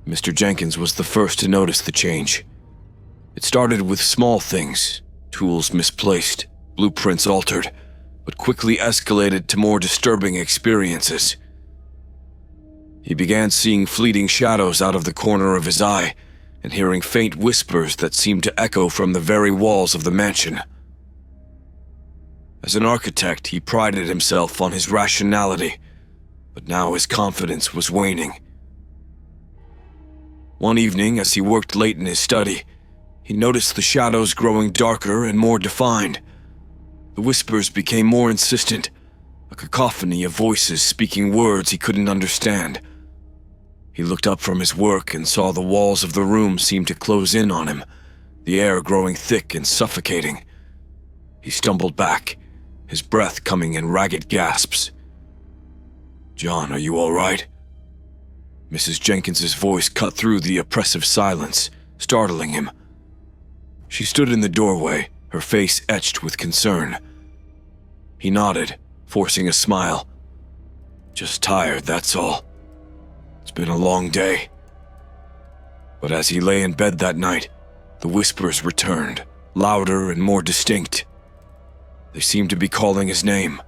Speaker 1: Mr. Jenkins was the first to notice the change. It started with small things, tools misplaced, blueprints altered, but quickly escalated to more disturbing experiences. He began seeing fleeting shadows out of the corner of his eye and hearing faint whispers that seemed to echo from the very walls of the mansion. As an architect, he prided himself on his rationality, but now his confidence was waning. One evening, as he worked late in his study, he noticed the shadows growing darker and more defined. The whispers became more insistent, a cacophony of voices speaking words he couldn't understand. He looked up from his work and saw the walls of the room seem to close in on him, the air growing thick and suffocating. He stumbled back, his breath coming in ragged gasps. "John, are you all right?" Mrs. Jenkins's voice cut through the oppressive silence, startling him. She stood in the doorway, her face etched with concern. He nodded, forcing a smile. "Just tired, that's all. It's been a long day." But as he lay in bed that night, the whispers returned, louder and more distinct. They seemed to be calling his name,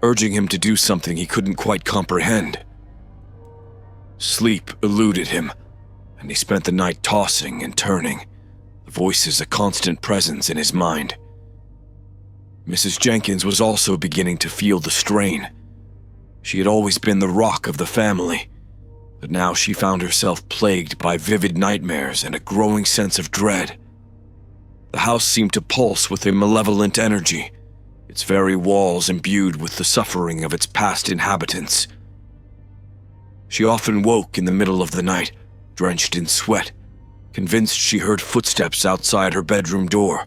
Speaker 1: urging him to do something he couldn't quite comprehend. Sleep eluded him, and he spent the night tossing and turning, the voices a constant presence in his mind. Mrs. Jenkins was also beginning to feel the strain. She had always been the rock of the family, but now she found herself plagued by vivid nightmares and a growing sense of dread. The house seemed to pulse with a malevolent energy, its very walls imbued with the suffering of its past inhabitants. She often woke in the middle of the night, drenched in sweat, convinced she heard footsteps outside her bedroom door.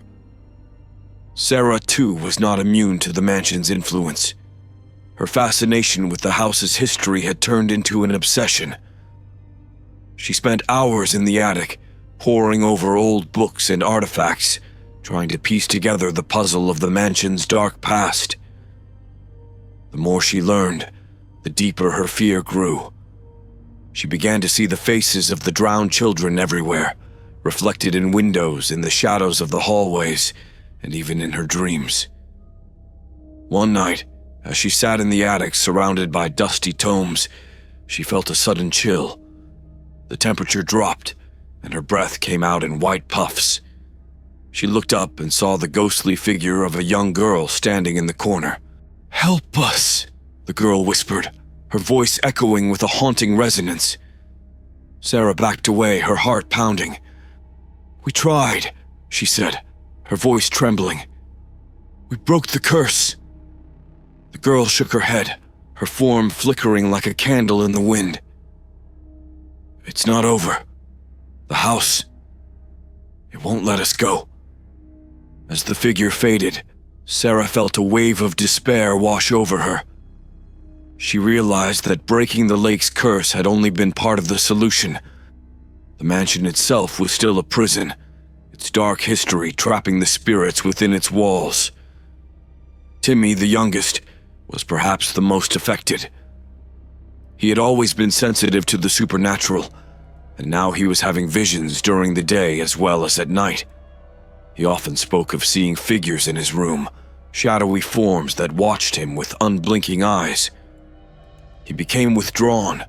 Speaker 1: Sarah, too, was not immune to the mansion's influence. Her fascination with the house's history had turned into an obsession. She spent hours in the attic, poring over old books and artifacts, trying to piece together the puzzle of the mansion's dark past. The more she learned, the deeper her fear grew. She began to see the faces of the drowned children everywhere, reflected in windows, in the shadows of the hallways, and even in her dreams. One night, as she sat in the attic surrounded by dusty tomes, she felt a sudden chill. The temperature dropped, and her breath came out in white puffs. She looked up and saw the ghostly figure of a young girl standing in the corner. "Help us," the girl whispered, her voice echoing with a haunting resonance. Sarah backed away, her heart pounding. "We tried," she said, her voice trembling. "We broke the curse." The girl shook her head, her form flickering like a candle in the wind. "It's not over. The house, it won't let us go." As the figure faded, Sarah felt a wave of despair wash over her. She realized that breaking the lake's curse had only been part of the solution. The mansion itself was still a prison, its dark history trapping the spirits within its walls. Timmy, the youngest, was perhaps the most affected. He had always been sensitive to the supernatural, and now he was having visions during the day as well as at night. He often spoke of seeing figures in his room, shadowy forms that watched him with unblinking eyes. He became withdrawn,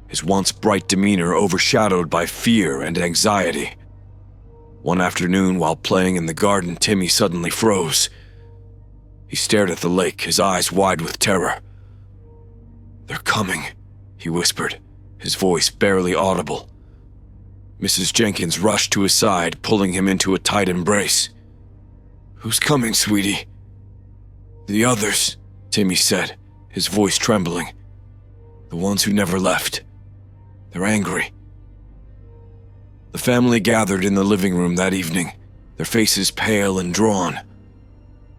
Speaker 1: his once bright demeanor overshadowed by fear and anxiety. One afternoon, while playing in the garden, Timmy suddenly froze. He stared at the lake, his eyes wide with terror. "They're coming," he whispered, his voice barely audible. Mrs. Jenkins rushed to his side, pulling him into a tight embrace. "Who's coming, sweetie?" "The others," Timmy said, his voice trembling. "The ones who never left. They're angry." The family gathered in the living room that evening, their faces pale and drawn.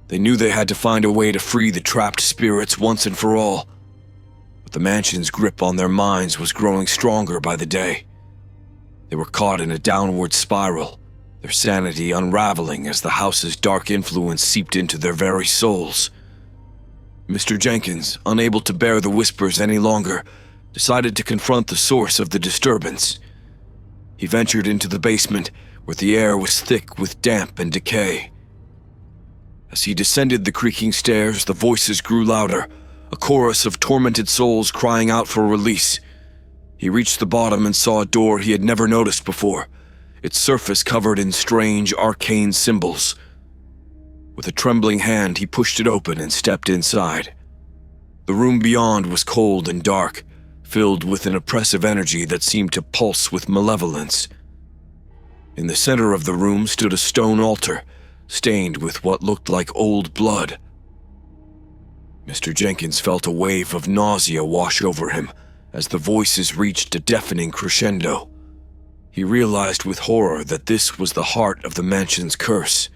Speaker 1: They knew they had to find a way to free the trapped spirits once and for all, but the mansion's grip on their minds was growing stronger by the day. They were caught in a downward spiral, their sanity unraveling as the house's dark influence seeped into their very souls. Mr. Jenkins, unable to bear the whispers any longer, decided to confront the source of the disturbance. He ventured into the basement, where the air was thick with damp and decay. As he descended the creaking stairs, the voices grew louder, a chorus of tormented souls crying out for release. He reached the bottom and saw a door he had never noticed before, its surface covered in strange, arcane symbols. With a trembling hand, he pushed it open and stepped inside. The room beyond was cold and dark, filled with an oppressive energy that seemed to pulse with malevolence. In the center of the room stood a stone altar, stained with what looked like old blood. Mr. Jenkins felt a wave of nausea wash over him as the voices reached a deafening crescendo. He realized with horror that this was the heart of the mansion's curse,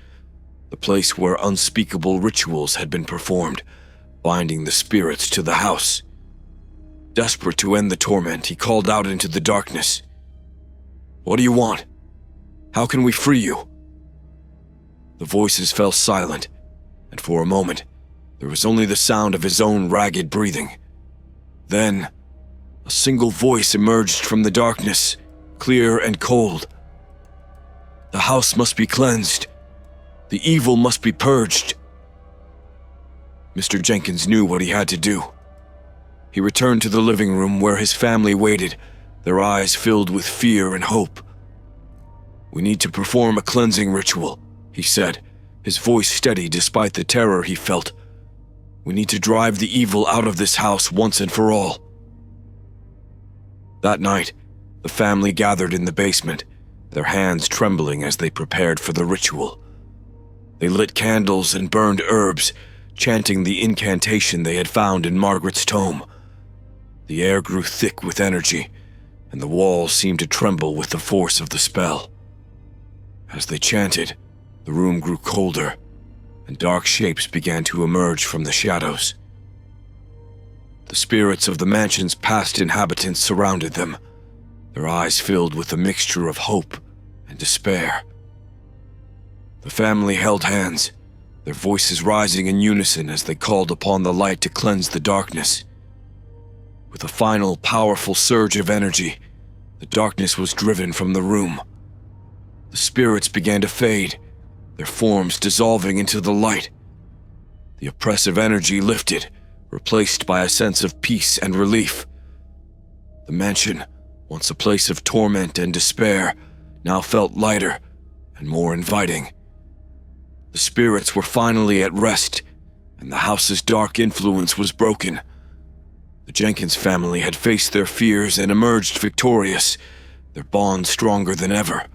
Speaker 1: the place where unspeakable rituals had been performed, binding the spirits to the house. Desperate to end the torment, he called out into the darkness. "What do you want? How can we free you?" The voices fell silent, and for a moment, there was only the sound of his own ragged breathing. Then, a single voice emerged from the darkness, clear and cold. "The house must be cleansed. The evil must be purged." Mr. Jenkins knew what he had to do. He returned to the living room where his family waited, their eyes filled with fear and hope. "We need to perform a cleansing ritual," he said, his voice steady despite the terror he felt. "We need to drive the evil out of this house once and for all." That night, the family gathered in the basement, their hands trembling as they prepared for the ritual. They lit candles and burned herbs, chanting the incantation they had found in Margaret's tome. The air grew thick with energy, and the walls seemed to tremble with the force of the spell. As they chanted, the room grew colder, and dark shapes began to emerge from the shadows. The spirits of the mansion's past inhabitants surrounded them, their eyes filled with a mixture of hope and despair. The family held hands, their voices rising in unison as they called upon the light to cleanse the darkness. With a final, powerful surge of energy, the darkness was driven from the room. The spirits began to fade, their forms dissolving into the light. The oppressive energy lifted, replaced by a sense of peace and relief. The mansion, once a place of torment and despair, now felt lighter and more inviting. The spirits were finally at rest, and the house's dark influence was broken. The Jenkins family had faced their fears and emerged victorious, their bond stronger than ever.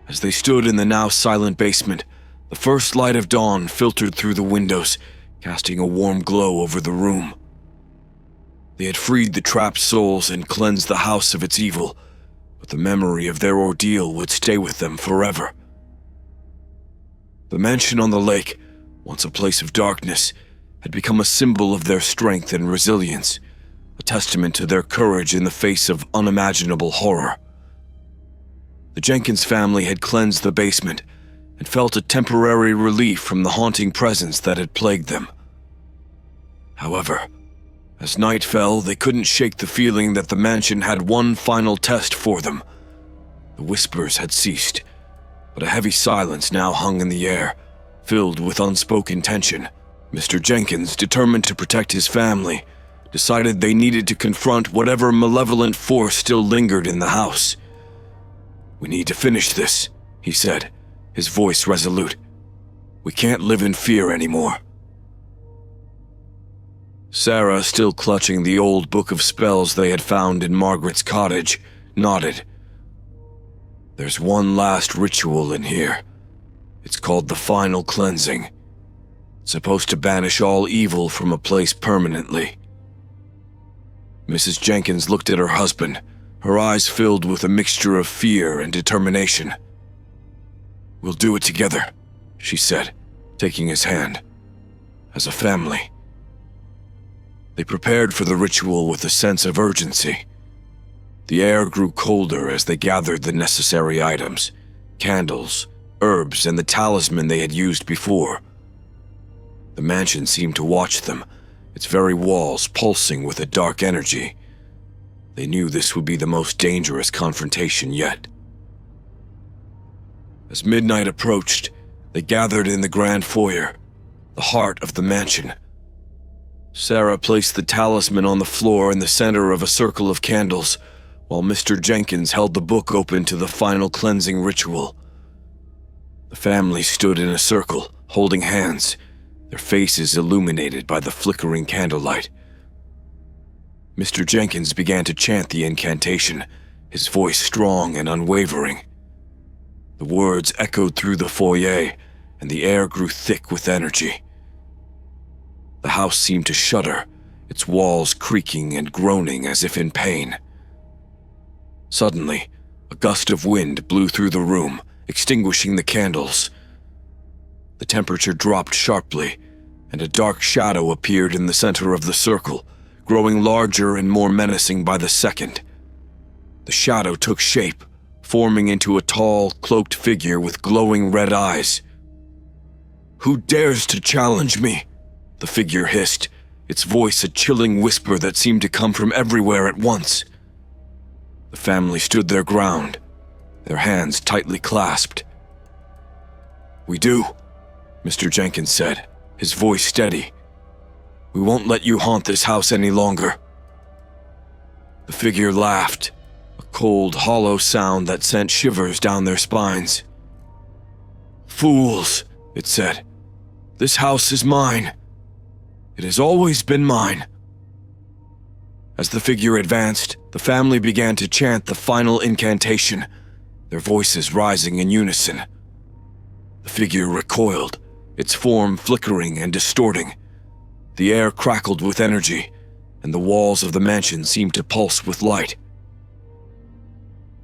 Speaker 1: As they stood in the now silent basement, the first light of dawn filtered through the windows, casting a warm glow over the room. They had freed the trapped souls and cleansed the house of its evil, but the memory of their ordeal would stay with them forever. The mansion on the lake, once a place of darkness, had become a symbol of their strength and resilience, a testament to their courage in the face of unimaginable horror. The Jenkins family had cleansed the basement and felt a temporary relief from the haunting presence that had plagued them. However, as night fell, they couldn't shake the feeling that the mansion had one final test for them. The whispers had ceased, but a heavy silence now hung in the air, filled with unspoken tension. Mr. Jenkins, determined to protect his family, decided they needed to confront whatever malevolent force still lingered in the house. "We need to finish this," he said, his voice resolute. "We can't live in fear anymore." Sarah, still clutching the old book of spells they had found in Margaret's cottage, nodded. "There's one last ritual in here. It's called the final cleansing. It's supposed to banish all evil from a place permanently." Mrs. Jenkins looked at her husband, her eyes filled with a mixture of fear and determination. "We'll do it together," she said, taking his hand. "As a family." They prepared for the ritual with a sense of urgency. The air grew colder as they gathered the necessary items, candles, herbs, and the talisman they had used before. The mansion seemed to watch them, its very walls pulsing with a dark energy. They knew this would be the most dangerous confrontation yet. As midnight approached, they gathered in the grand foyer, the heart of the mansion. Sarah placed the talisman on the floor in the center of a circle of candles, while Mr. Jenkins held the book open to the final cleansing ritual. The family stood in a circle, holding hands, their faces illuminated by the flickering candlelight. Mr. Jenkins began to chant the incantation, his voice strong and unwavering. The words echoed through the foyer, and the air grew thick with energy. The house seemed to shudder, its walls creaking and groaning as if in pain. Suddenly, a gust of wind blew through the room, extinguishing the candles. The temperature dropped sharply, and a dark shadow appeared in the center of the circle, growing larger and more menacing by the second. The shadow took shape, forming into a tall, cloaked figure with glowing red eyes. "Who dares to challenge me?" the figure hissed, its voice a chilling whisper that seemed to come from everywhere at once. The family stood their ground, their hands tightly clasped. "We do," Mr. Jenkins said, his voice steady. "We won't let you haunt this house any longer." The figure laughed, a cold, hollow sound that sent shivers down their spines. "Fools," it said. "This house is mine. It has always been mine." As the figure advanced, the family began to chant the final incantation, their voices rising in unison. The figure recoiled, its form flickering and distorting. The air crackled with energy, and the walls of the mansion seemed to pulse with light.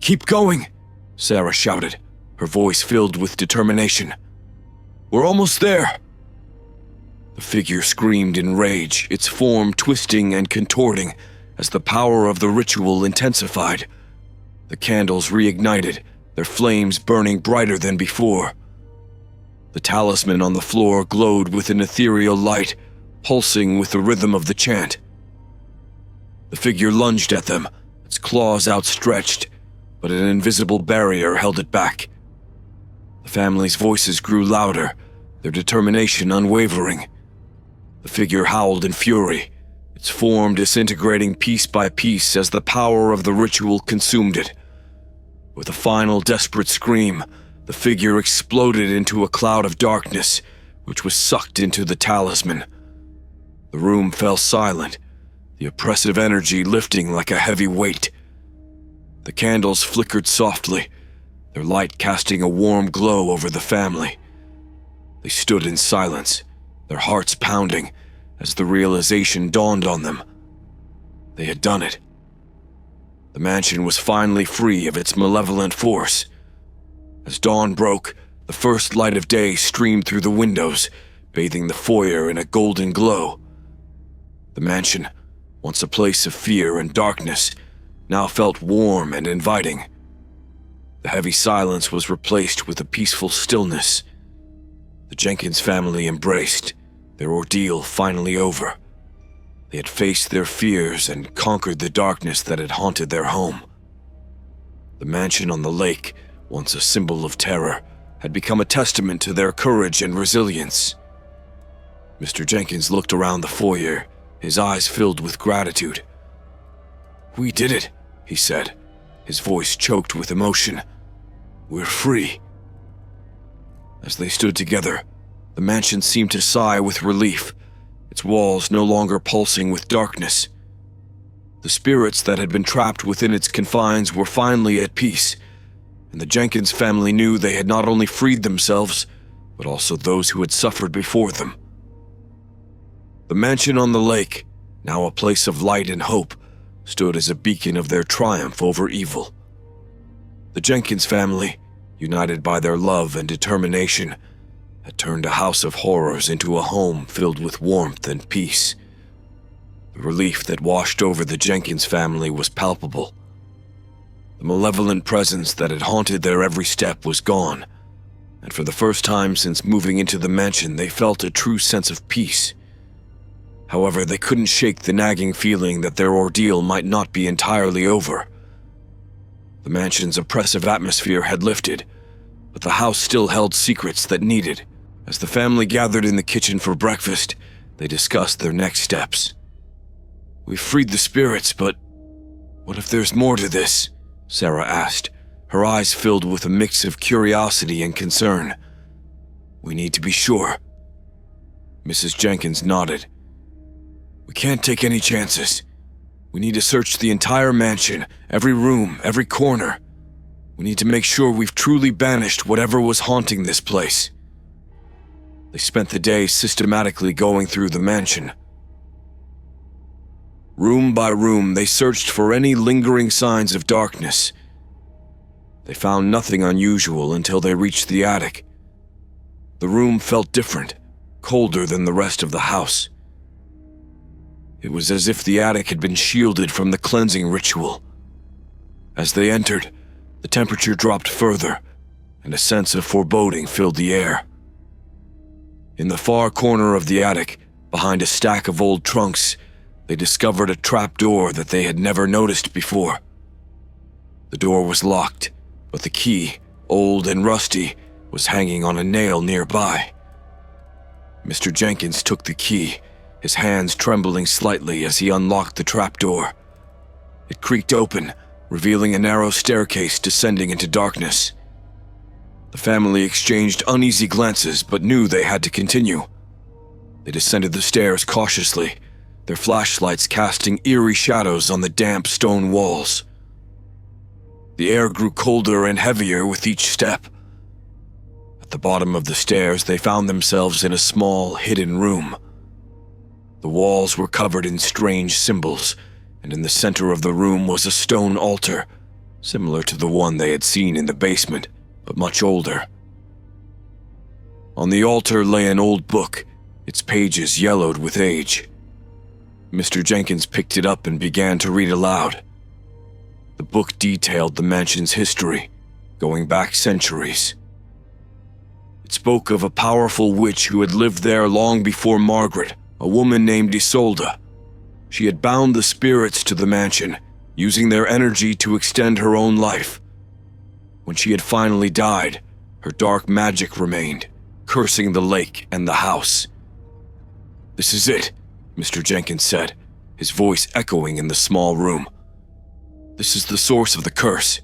Speaker 1: "Keep going," Sarah shouted, her voice filled with determination. "We're almost there." The figure screamed in rage, its form twisting and contorting as the power of the ritual intensified. The candles reignited, their flames burning brighter than before. The talisman on the floor glowed with an ethereal light, pulsing with the rhythm of the chant. The figure lunged at them, its claws outstretched, but an invisible barrier held it back. The family's voices grew louder, their determination unwavering. The figure howled in fury, its form disintegrating piece by piece as the power of the ritual consumed it. With a final desperate scream, the figure exploded into a cloud of darkness, which was sucked into the talisman. The room fell silent, the oppressive energy lifting like a heavy weight. The candles flickered softly, their light casting a warm glow over the family. They stood in silence, their hearts pounding, as the realization dawned on them. They had done it. The mansion was finally free of its malevolent force. As dawn broke, the first light of day streamed through the windows, bathing the foyer in a golden glow. The mansion, once a place of fear and darkness, now felt warm and inviting. The heavy silence was replaced with a peaceful stillness. The Jenkins family embraced, their ordeal finally over. They had faced their fears and conquered the darkness that had haunted their home. The mansion on the lake, once a symbol of terror, had become a testament to their courage and resilience. Mr. Jenkins looked around the foyer, his eyes filled with gratitude. "We did it," he said, his voice choked with emotion. "We're free." As they stood together, the mansion seemed to sigh with relief, its walls no longer pulsing with darkness. The spirits that had been trapped within its confines were finally at peace, and the Jenkins family knew they had not only freed themselves, but also those who had suffered before them. The mansion on the lake, now a place of light and hope, stood as a beacon of their triumph over evil. The Jenkins family, united by their love and determination, had turned a house of horrors into a home filled with warmth and peace. The relief that washed over the Jenkins family was palpable. The malevolent presence that had haunted their every step was gone, and for the first time since moving into the mansion, they felt a true sense of peace. However, they couldn't shake the nagging feeling that their ordeal might not be entirely over. The mansion's oppressive atmosphere had lifted, but the house still held secrets that needed. As the family gathered in the kitchen for breakfast, they discussed their next steps. "We've freed the spirits, but what if there's more to this?" Sarah asked, her eyes filled with a mix of curiosity and concern. "We need to be sure." Mrs. Jenkins nodded. "We can't take any chances. We need to search the entire mansion, every room, every corner. We need to make sure we've truly banished whatever was haunting this place." They spent the day systematically going through the mansion. Room by room, they searched for any lingering signs of darkness. They found nothing unusual until they reached the attic. The room felt different, colder than the rest of the house. It was as if the attic had been shielded from the cleansing ritual. As they entered, the temperature dropped further, and a sense of foreboding filled the air. In the far corner of the attic, behind a stack of old trunks, they discovered a trapdoor that they had never noticed before. The door was locked, but the key, old and rusty, was hanging on a nail nearby. Mr. Jenkins took the key, his hands trembling slightly as he unlocked the trapdoor. It creaked open, revealing a narrow staircase descending into darkness. The family exchanged uneasy glances but knew they had to continue. They descended the stairs cautiously, their flashlights casting eerie shadows on the damp stone walls. The air grew colder and heavier with each step. At the bottom of the stairs, they found themselves in a small, hidden room. The walls were covered in strange symbols, and in the center of the room was a stone altar, similar to the one they had seen in the basement, but much older. On the altar lay an old book, its pages yellowed with age. Mr. Jenkins picked it up and began to read aloud. The book detailed the mansion's history, going back centuries. It spoke of a powerful witch who had lived there long before Margaret, a woman named Isolde. She had bound the spirits to the mansion, using their energy to extend her own life. When she had finally died, her dark magic remained, cursing the lake and the house. "This is it," Mr. Jenkins said, his voice echoing in the small room. "This is the source of the curse.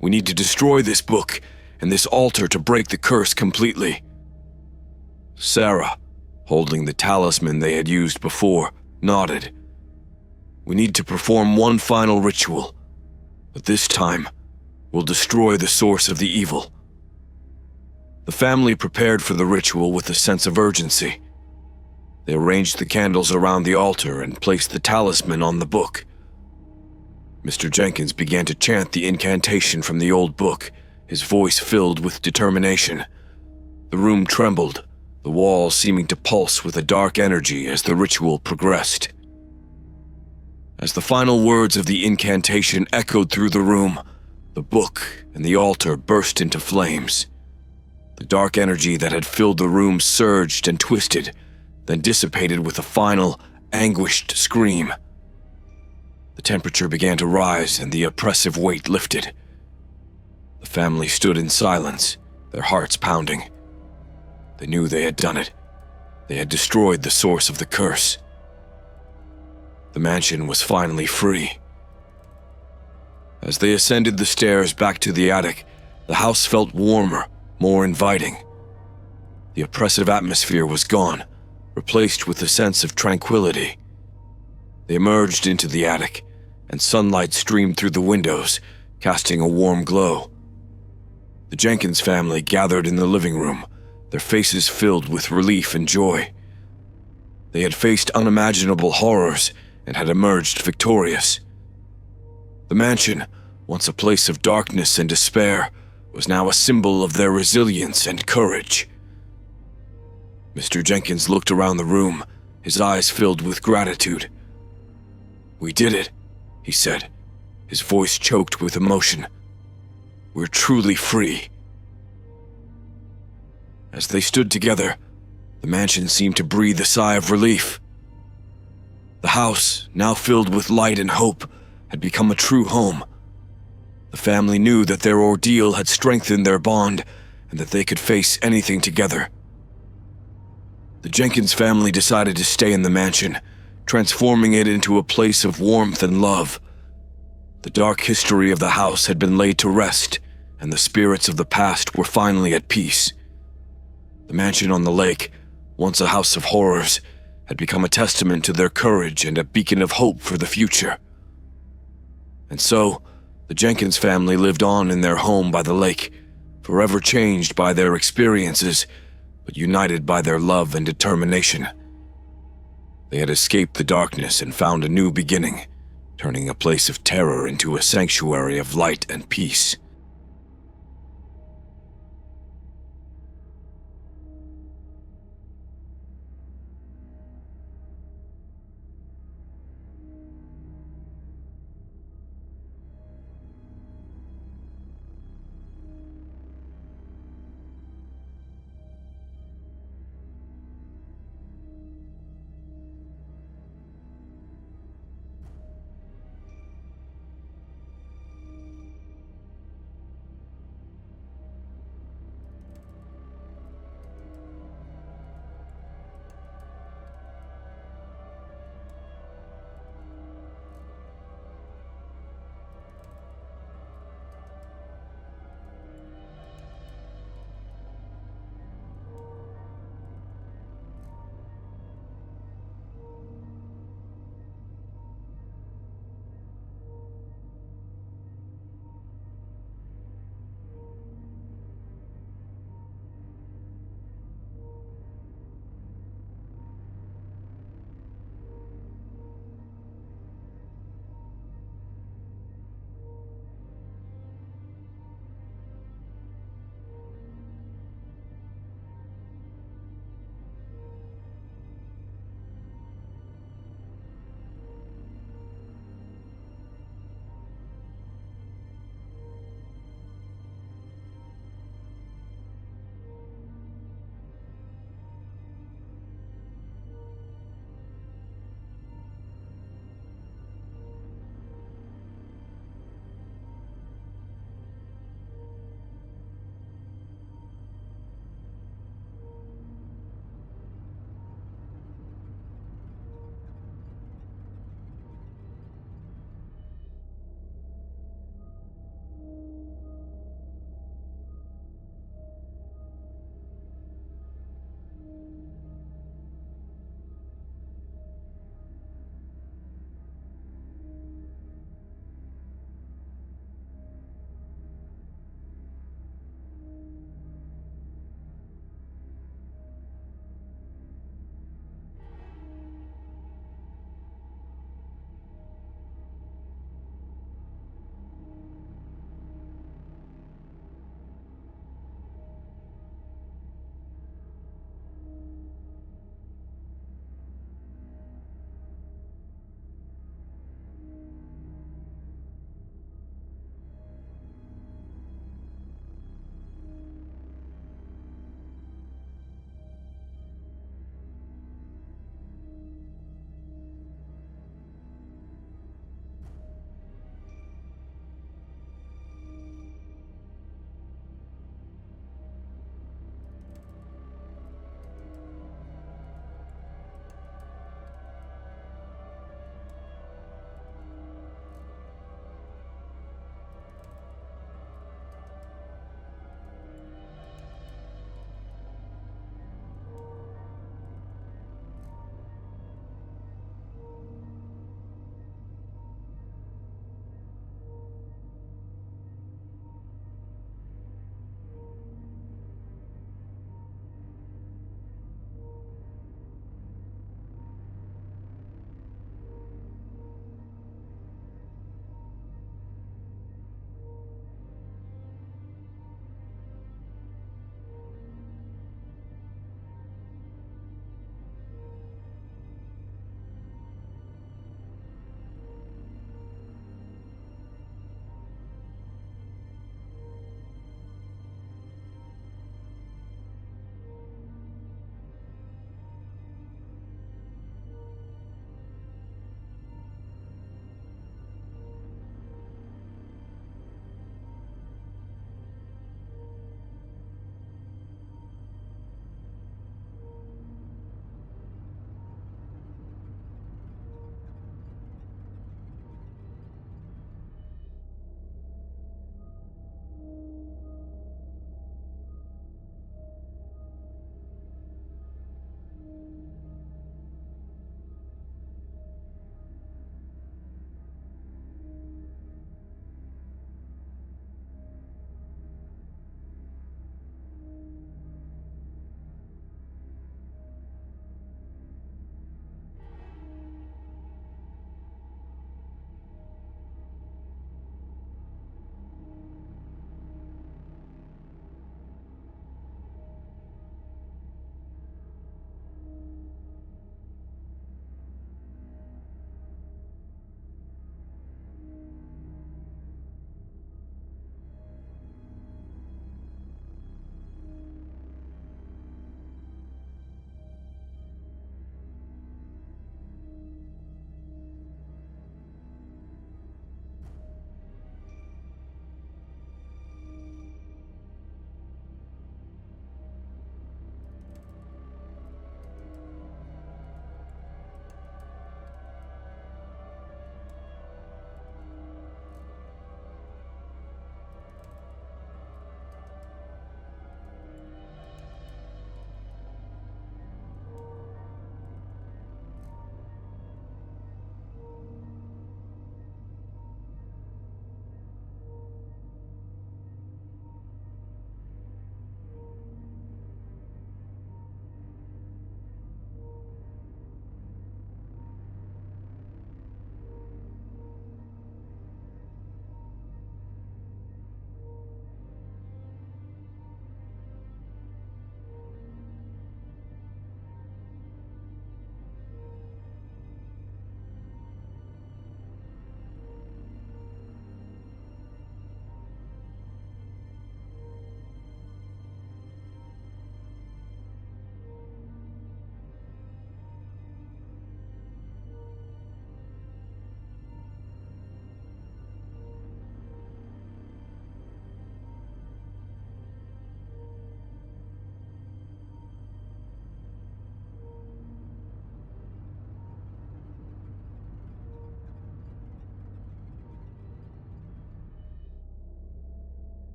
Speaker 1: We need to destroy this book and this altar to break the curse completely." Sarah, holding the talisman they had used before, nodded. "We need to perform one final ritual, but this time, we'll destroy the source of the evil." The family prepared for the ritual with a sense of urgency. They arranged the candles around the altar and placed the talisman on the book. Mr. Jenkins began to chant the incantation from the old book, his voice filled with determination. The room trembled, the walls seeming to pulse with a dark energy as the ritual progressed. As the final words of the incantation echoed through the room, the book and the altar burst into flames. The dark energy that had filled the room surged and twisted, then dissipated with a final, anguished scream. The temperature began to rise and the oppressive weight lifted. The family stood in silence, their hearts pounding. They knew they had done it. They had destroyed the source of the curse. The mansion was finally free. As they ascended the stairs back to the attic, the house felt warmer, more inviting. The oppressive atmosphere was gone, replaced with a sense of tranquility. They emerged into the attic, and sunlight streamed through the windows, casting a warm glow. The Jenkins family gathered in the living room, their faces filled with relief and joy. They had faced unimaginable horrors and had emerged victorious. The mansion, once a place of darkness and despair, was now a symbol of their resilience and courage. Mr. Jenkins looked around the room, his eyes filled with gratitude. "We did it," he said, his voice choked with emotion. "We're truly free." As they stood together, the mansion seemed to breathe a sigh of relief. The house, now filled with light and hope, had become a true home. The family knew that their ordeal had strengthened their bond and that they could face anything together. The Jenkins family decided to stay in the mansion, transforming it into a place of warmth and love. The dark history of the house had been laid to rest, and the spirits of the past were finally at peace. The mansion on the lake, once a house of horrors, had become a testament to their courage and a beacon of hope for the future. And so, the Jenkins family lived on in their home by the lake, forever changed by their experiences, but united by their love and determination. They had escaped the darkness and found a new beginning, turning a place of terror into a sanctuary of light and peace.